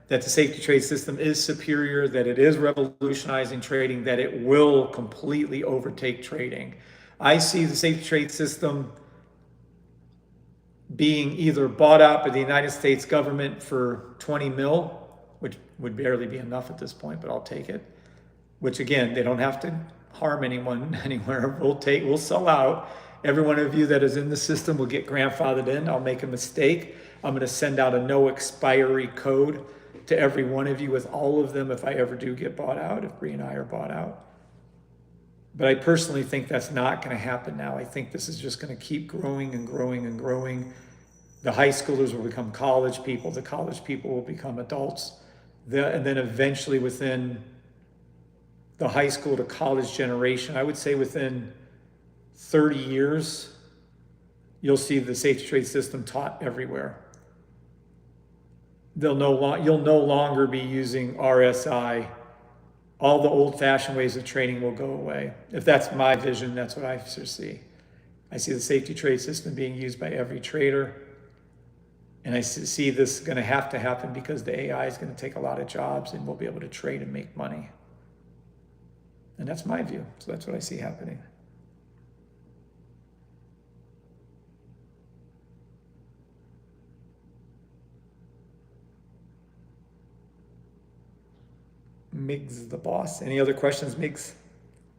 that the safety trade system is superior, that it is revolutionizing trading, that it will completely overtake trading. I see the safety trade system being either bought out by the United States government for 20 mil, which would barely be enough at this point, but I'll take it. Which again, they don't have to harm anyone anywhere. We'll sell out. Every one of you that is in the system will get grandfathered in. I'll make a mistake. I'm gonna send out a no expiry code to every one of you with all of them if I ever do get bought out, if Bree and I are bought out. But I personally think that's not going to happen now. I think this is just going to keep growing and growing and growing. The high schoolers will become college people. The college people will become adults. And then eventually within the high school to college generation. I would say within 30 years, you'll see the safety trade system taught everywhere. You'll no longer be using RSI. All the old-fashioned ways of training will go away. If that's my vision, that's what I see. I see the safety trade system being used by every trader. And I see this going to have to happen because the AI is going to take a lot of jobs and we'll be able to trade and make money. And that's my view. So that's what I see happening. Miggs the boss. Any other questions, Miggs?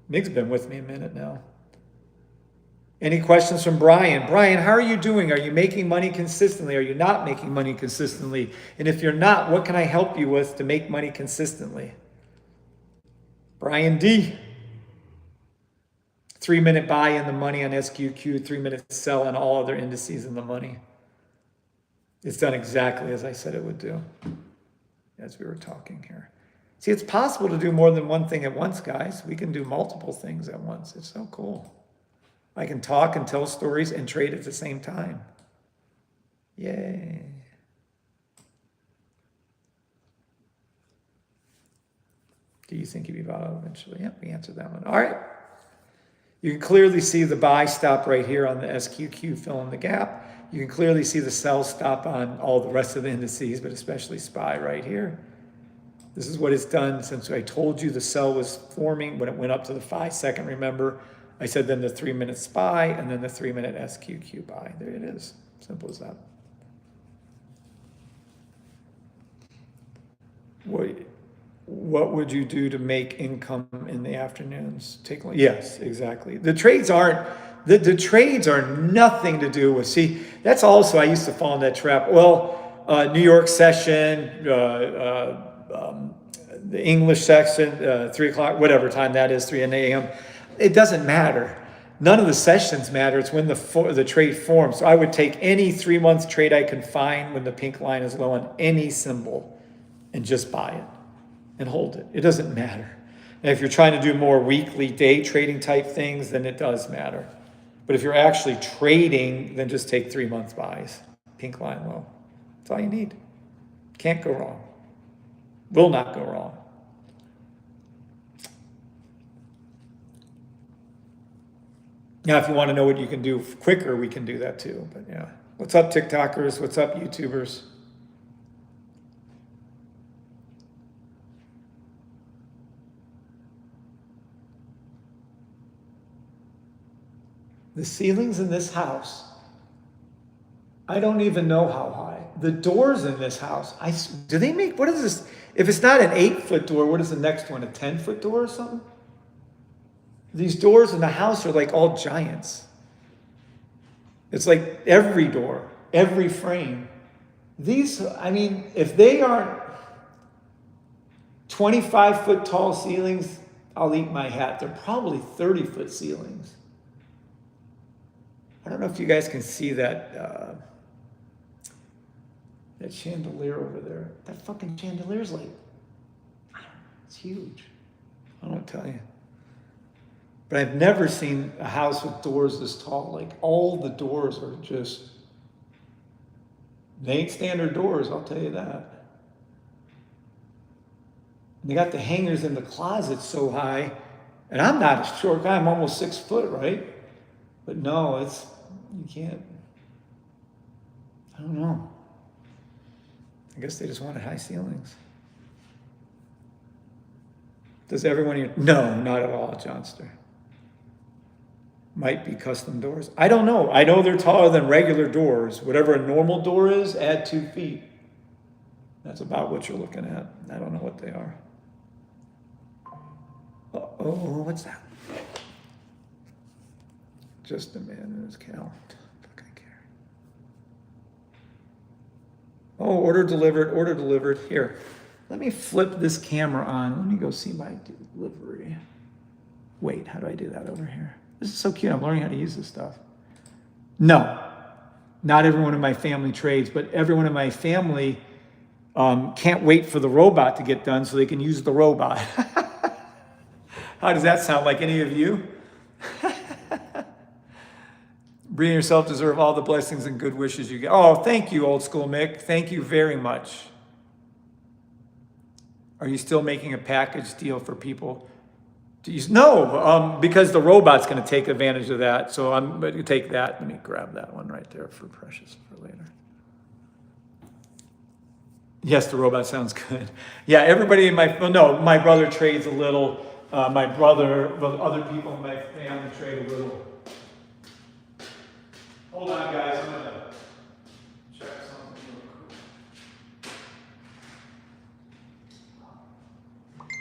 Miggs been with me a minute now. Any questions from Brian? Brian, how are you doing? Are you making money consistently? Are you not making money consistently? And if you're not, what can I help you with to make money consistently? Brian D. 3-minute buy in the money on SQQ, 3-minute sell on all other indices in the money. It's done exactly as I said it would do, as we were talking here. See, it's possible to do more than one thing at once, guys. We can do multiple things at once. It's so cool. I can talk and tell stories and trade at the same time. Yay. Do you think you'd be bought out eventually? Yep, we answered that one. All right. You can clearly see the buy stop right here on the SQQ filling the gap. You can clearly see the sell stop on all the rest of the indices, but especially SPY right here. This is what it's done since I told you the sell was forming when it went up to the 5-second, remember? I said then the 3-minute SPY and then the 3-minute SQQ buy. There it is. Simple as that. What would you do to make income in the afternoons? Yes, exactly. The trades aren't, the trades are nothing to do with, see, that's also, I used to fall in that trap. Well, New York session, the English section, 3 o'clock, whatever time that is, 3 a.m. It doesn't matter. None of the sessions matter. It's when the trade forms. So I would take any 3-month trade I can find when the pink line is low on any symbol and just buy it and hold it. It doesn't matter. And if you're trying to do more weekly day trading type things, then it does matter. But if you're actually trading, then just take 3-month buys. Pink line low. That's all you need. Can't go wrong. Will not go wrong. Now, if you want to know what you can do quicker, we can do that too. But yeah. What's up, TikTokers? What's up, YouTubers? The ceilings in this house, I don't even know how high. The doors in this house, do they make, what is this? If it's not an 8-foot door, what is the next one? A 10-foot door or something? These doors in the house are like all giants. It's like every door, every frame. These, I mean, if they aren't 25-foot tall ceilings, I'll eat my hat. They're probably 30-foot ceilings. I don't know if you guys can see that that chandelier over there. That fucking chandelier's like, it's huge. I don't tell you. But I've never seen a house with doors this tall. Like all the doors are just, they ain't standard doors, I'll tell you that. And they got the hangers in the closet so high, and I'm not a short guy, I'm almost 6 foot, right? But no, it's, you can't, I don't know. I guess they just wanted high ceilings. Does everyone here? No, not at all, Johnster. Might be custom doors. I don't know. I know they're taller than regular doors. Whatever a normal door is, add 2 feet. That's about what you're looking at. I don't know what they are. Uh-oh, what's that? Just a man in his cow. Fuck, I care. Oh, order delivered. Here, let me flip this camera on. Let me go see my delivery. Wait, how do I do that over here? This is so cute. I'm learning how to use this stuff. No, not everyone in my family trades, but everyone in my family can't wait for the robot to get done so they can use the robot. How does that sound? Like any of you? Bree and yourself deserve all the blessings and good wishes you get. Oh, thank you, old school Mick. Thank you very much. Are you still making a package deal for people to use? No, because the robot's going to take advantage of that. So I'm going to take that. Let me grab that one right there for Precious for later. Yes, the robot sounds good. Yeah, everybody in my, well, no, my brother trades a little. My brother, well, other people in my family trade a little. Hold on, guys. I'm going to check something real quick.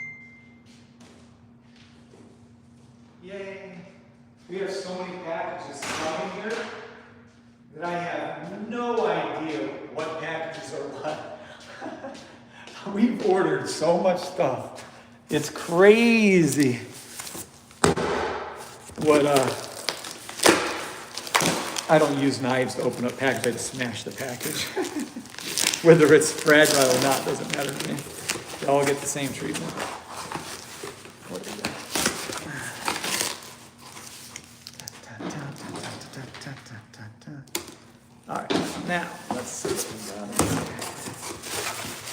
Yay. We have so many packages coming here that I have no idea what packages are what. We've ordered so much stuff. It's crazy. What, I don't use knives to open up packages. I just smash the package. Whether it's fragile or not doesn't matter to me. They all get the same treatment. What is that? All right, now let's see what's going on.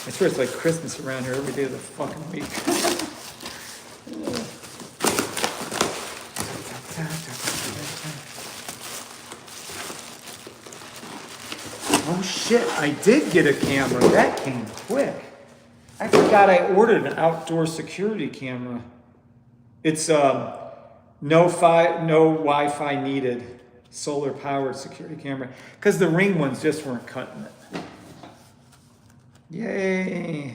I swear it's like Christmas around here every day of the fucking week. Oh shit, I did get a camera. That came quick. I forgot I ordered an outdoor security camera. It's no Wi-Fi needed, solar powered security camera. Because the Ring ones just weren't cutting it. Yay.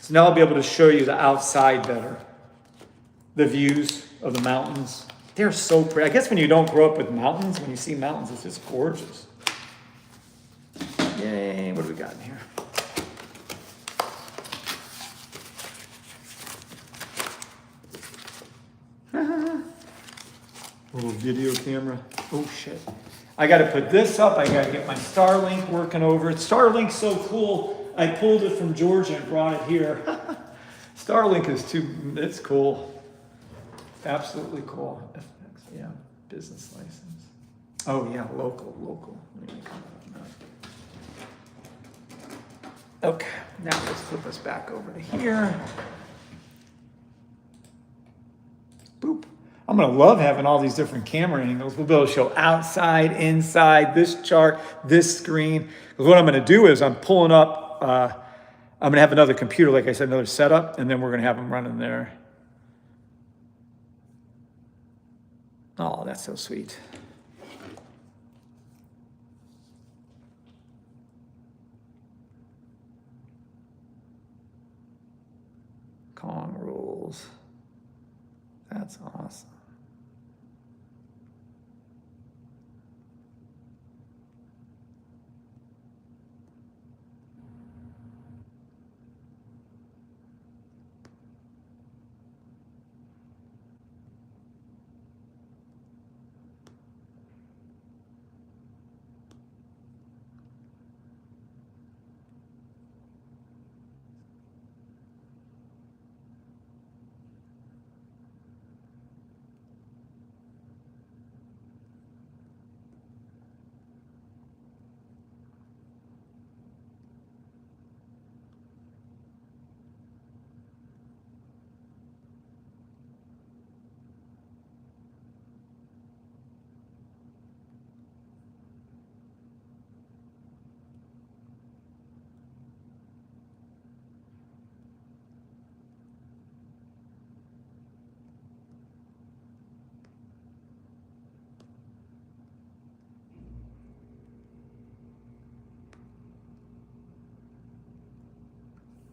So now I'll be able to show you the outside better. The views of the mountains. They're so pretty. I guess when you don't grow up with mountains, when you see mountains, it's just gorgeous. Yay, what do we got in here? Little video camera. Oh shit. I gotta put this up. I gotta get my Starlink working over it. Starlink's so cool. I pulled it from Georgia and brought it here. Starlink is it's cool. Absolutely cool. Yeah, business license. Oh yeah, local. Okay, now let's flip us back over to here. Boop. I'm gonna love having all these different camera angles. We'll be able to show outside, inside, this chart, this screen. Because what I'm gonna do is I'm pulling up, I'm gonna have another computer, like I said, another setup, and then we're gonna have them running there. Oh, that's so sweet. Kong rules. That's awesome.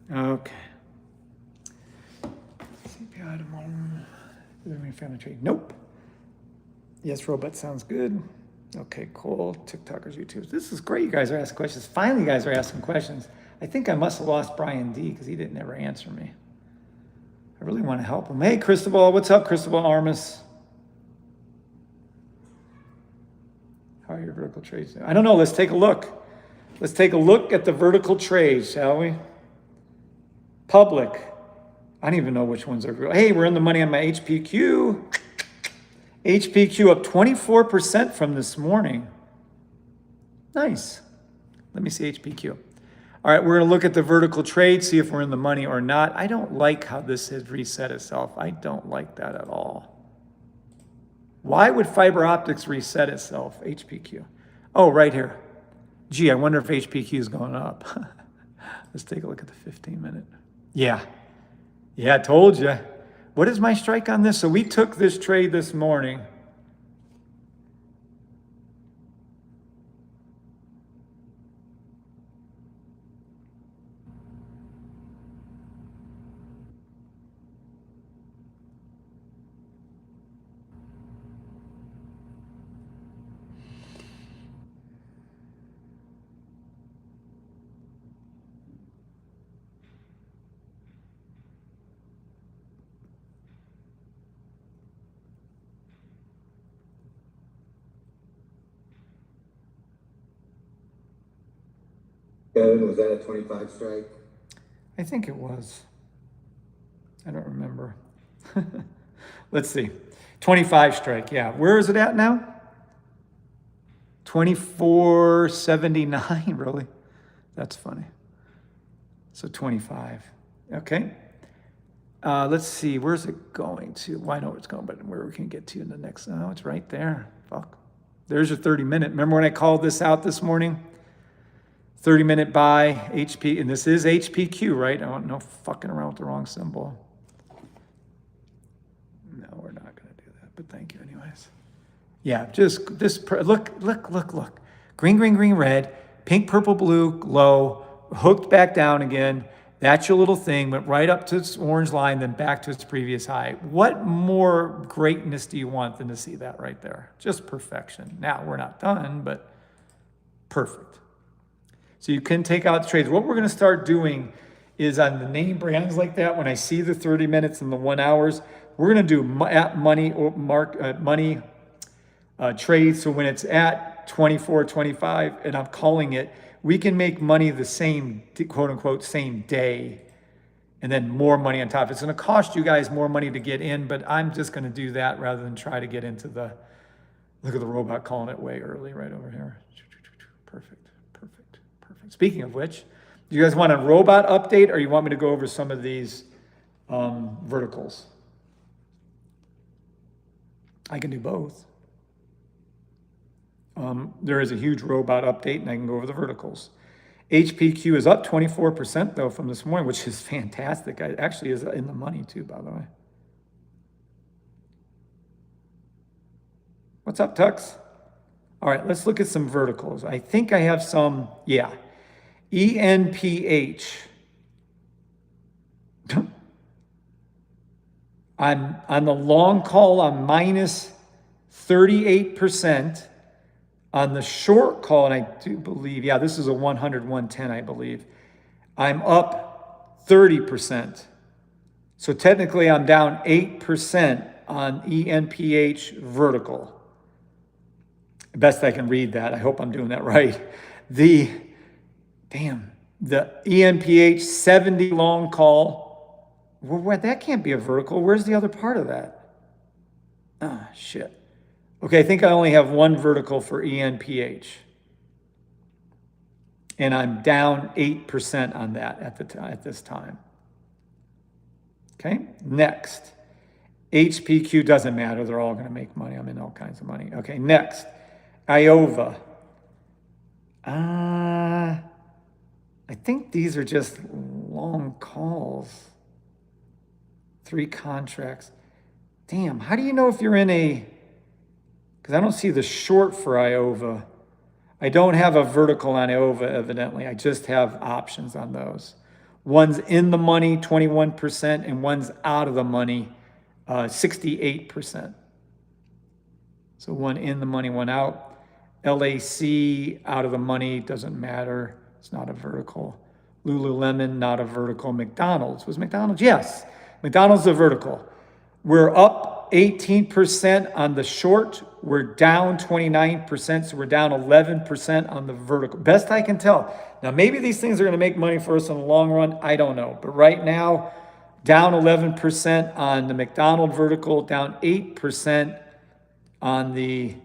Okay. CPI tomorrow. Family trade. Nope. Yes, robot sounds good. Okay, cool. TikTokers, YouTubers. This is great. You guys are asking questions. Finally, you guys are asking questions. I think I must have lost Brian D because he didn't ever answer me. I really want to help him. Hey, Cristobal. What's up, Cristobal Armas? How are your vertical trades? I don't know. Let's take a look. Let's take a look at the vertical trades, shall we? Public. I don't even know which ones are real. Hey, we're in the money on my HPQ. HPQ up 24% from this morning. Nice. Let me see HPQ. All right, we're going to look at the vertical trade, see if we're in the money or not. I don't like how this has reset itself. I don't like that at all. Why would fiber optics reset itself? HPQ. Oh, right here. Gee, I wonder if HPQ is going up. Let's take a look at the 15-minute. Yeah. Yeah, I told you. What is my strike on this? So we took this trade this morning. Kevin, was that a 25 strike? I think it was. I don't remember. Let's see. 25 strike, yeah. Where is it at now? 24.79, really? That's funny. So 25. Okay. Let's see. Where's it going to? Well, I know where it's going, but where we can get to in the next. Oh, it's right there. Fuck. There's your 30-minute. Remember when I called this out this morning? 30-minute buy, HP, and this is HPQ, right? I want no fucking around with the wrong symbol. No, we're not going to do that, but thank you anyways. Yeah, just this, look. Green, green, green, red, pink, purple, blue, low, hooked back down again. That's your little thing, went right up to its orange line, then back to its previous high. What more greatness do you want than to see that right there? Just perfection. Now, we're not done, but perfect. So you can take out the trades. What we're going to start doing is on the name brands like that, when I see the 30 minutes and the 1 hours, we're going to do at money or money trades. So when it's at 24, 25, and I'm calling it, we can make money the same, quote unquote, same day, and then more money on top. It's going to cost you guys more money to get in, but I'm just going to do that rather than try to get into the, look at the robot calling it way early right over here. Perfect. Speaking of which, do you guys want a robot update or you want me to go over some of these verticals? I can do both. There is a huge robot update and I can go over the verticals. HPQ is up 24% though from this morning, which is fantastic. It actually is in the money too, by the way. What's up, Tux? All right, let's look at some verticals. I think I have some, yeah. ENPH. I'm on the long call, I'm minus 38%. On the short call, and I do believe, yeah, this is a 100, 110, I believe. I'm up 30%. So technically I'm down 8% on ENPH vertical. Best I can read that. I hope I'm doing that right. The ENPH 70 long call, well, that can't be a vertical. Where's the other part of that? Ah, shit. Okay, I think I only have one vertical for ENPH. And I'm down 8% on that at this time. Okay, next. HPQ doesn't matter. They're all going to make money. I'm in all kinds of money. Okay, next. IOVA. I think these are just long calls. 3 contracts. Damn, how do you know if you're in a... Because I don't see the short for IOVA. I don't have a vertical on IOVA, evidently. I just have options on those. One's in the money, 21%, and one's out of the money, 68%. So one in the money, one out. LAC, out of the money, doesn't matter. It's not a vertical. Lululemon, not a vertical. McDonald's. Was McDonald's? Yes. McDonald's is a vertical. We're up 18% on the short. We're down 29%, so we're down 11% on the vertical. Best I can tell. Now, maybe these things are going to make money for us in the long run. I don't know. But right now, down 11% on the McDonald vertical, down 8% on the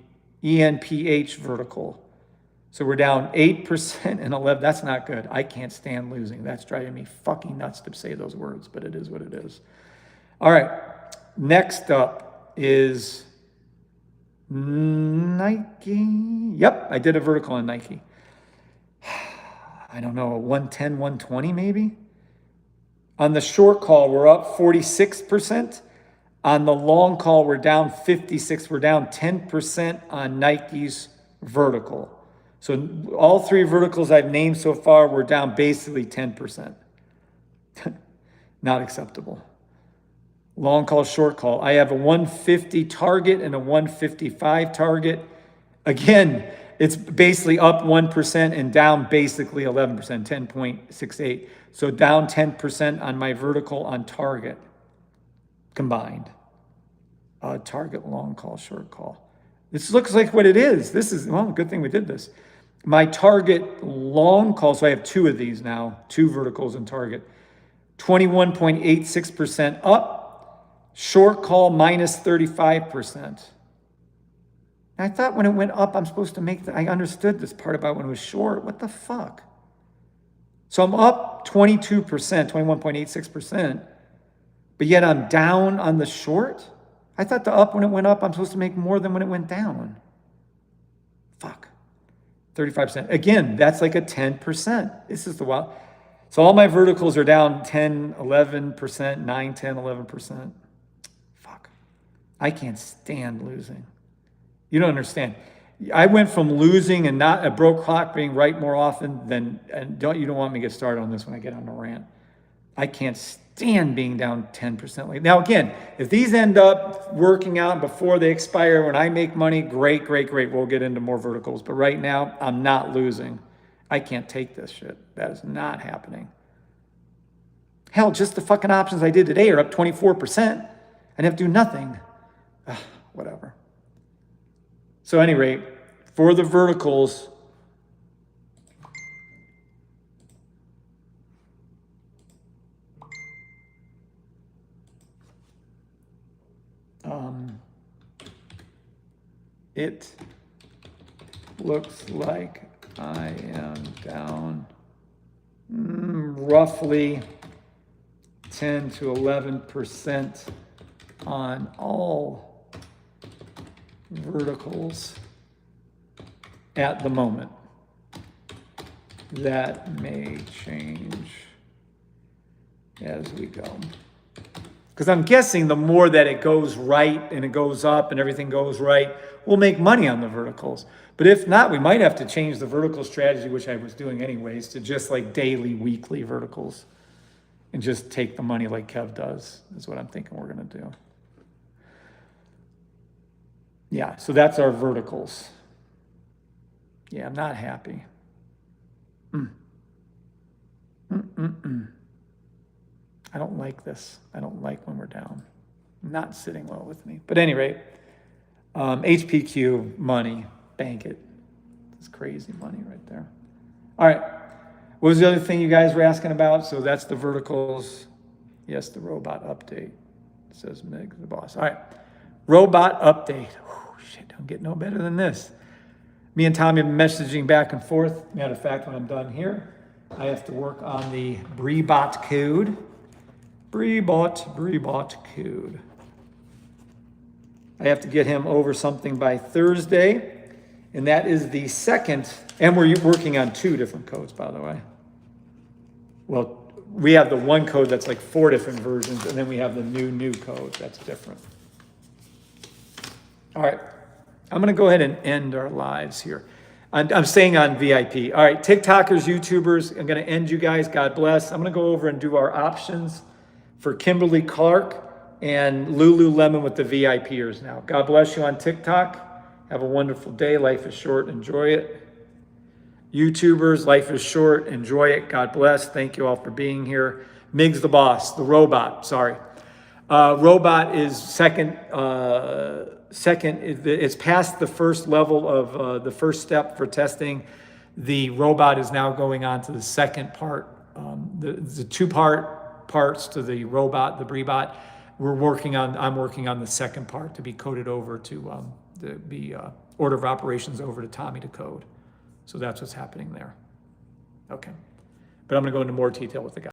ENPH vertical. So we're down 8% and 11. That's not good. I can't stand losing. That's driving me fucking nuts to say those words, but it is what it is. All right. Next up is Nike. Yep, I did a vertical on Nike. I don't know, 110, 120 maybe? On the short call, we're up 46%. On the long call, we're down 56. We're down 10% on Nike's vertical. So all three verticals I've named so far, we're down basically 10%. Not acceptable. Long call, short call. I have a 150 target and a 155 target. Again, it's basically up 1% and down basically 11%, 10.68. So down 10% on my vertical on target combined. Target, long call, short call. This looks like what it is. This is, well, good thing we did this. My target long call, so I have two of these now, two verticals in target. 21.86% up, short call minus 35%. I thought when it went up, I'm supposed to make I understood this part about when it was short. What the fuck? So I'm up 22%, 21.86%, but yet I'm down on the short? I thought the up when it went up, I'm supposed to make more than when it went down. Fuck. 35%. Again, that's like a 10%. This is the wild. So all my verticals are down 10, 11%, 9, 10, 11%. Fuck. I can't stand losing. You don't understand. I went from losing and not a broke clock being right more often than, and you don't want me to get started on this when I get on a rant. I can't stand being down 10%. Now again, if these end up working out before they expire, when I make money, great, great, great. We'll get into more verticals. But right now, I'm not losing. I can't take this shit. That is not happening. Hell, just the fucking options I did today are up 24%. I have to do nothing. Ugh, whatever. So at any rate, for the verticals, it looks like I am down roughly 10 to 11% on all verticals at the moment. That may change as we go. Because I'm guessing the more that it goes right and it goes up and everything goes right, we'll make money on the verticals. But if not, we might have to change the vertical strategy, which I was doing anyways, to just like daily, weekly verticals and just take the money like Kev does, is what I'm thinking we're going to do. Yeah, so that's our verticals. Yeah, I'm not happy. I don't like this. I don't like when we're down. Not sitting well with me. But at any rate, HPQ, money, bank it. It's crazy money right there. All right. What was the other thing you guys were asking about? So that's the verticals. Yes, the robot update. It says Meg, the boss. All right. Robot update. Whew, shit, don't get no better than this. Me and Tommy have been messaging back and forth. Matter of fact, when I'm done here, I have to work on the Breebot code. Breebot code. I have to get him over something by Thursday, and that is the second, and we're working on 2 different codes, by the way. Well, we have the one code that's like 4 different versions, and then we have the new code that's different. All right, I'm gonna go ahead and end our lives here. I'm staying on VIP. All right, TikTokers, YouTubers, I'm gonna end you guys, God bless. I'm gonna go over and do our options for Kimberly Clark and Lululemon with the VIPers now. God bless you on TikTok. Have a wonderful day. Life is short. Enjoy it. YouTubers, life is short. Enjoy it. God bless. Thank you all for being here. Miggs the boss, the robot, sorry. Robot is second, it's past the first level of the first step for testing. The robot is now going on to the second part. The 2-part parts to the robot, the Breebot. I'm working on the second part to be coded over to be order of operations over to Tommy to code. So that's what's happening there. Okay. But I'm going to go into more detail with the guy.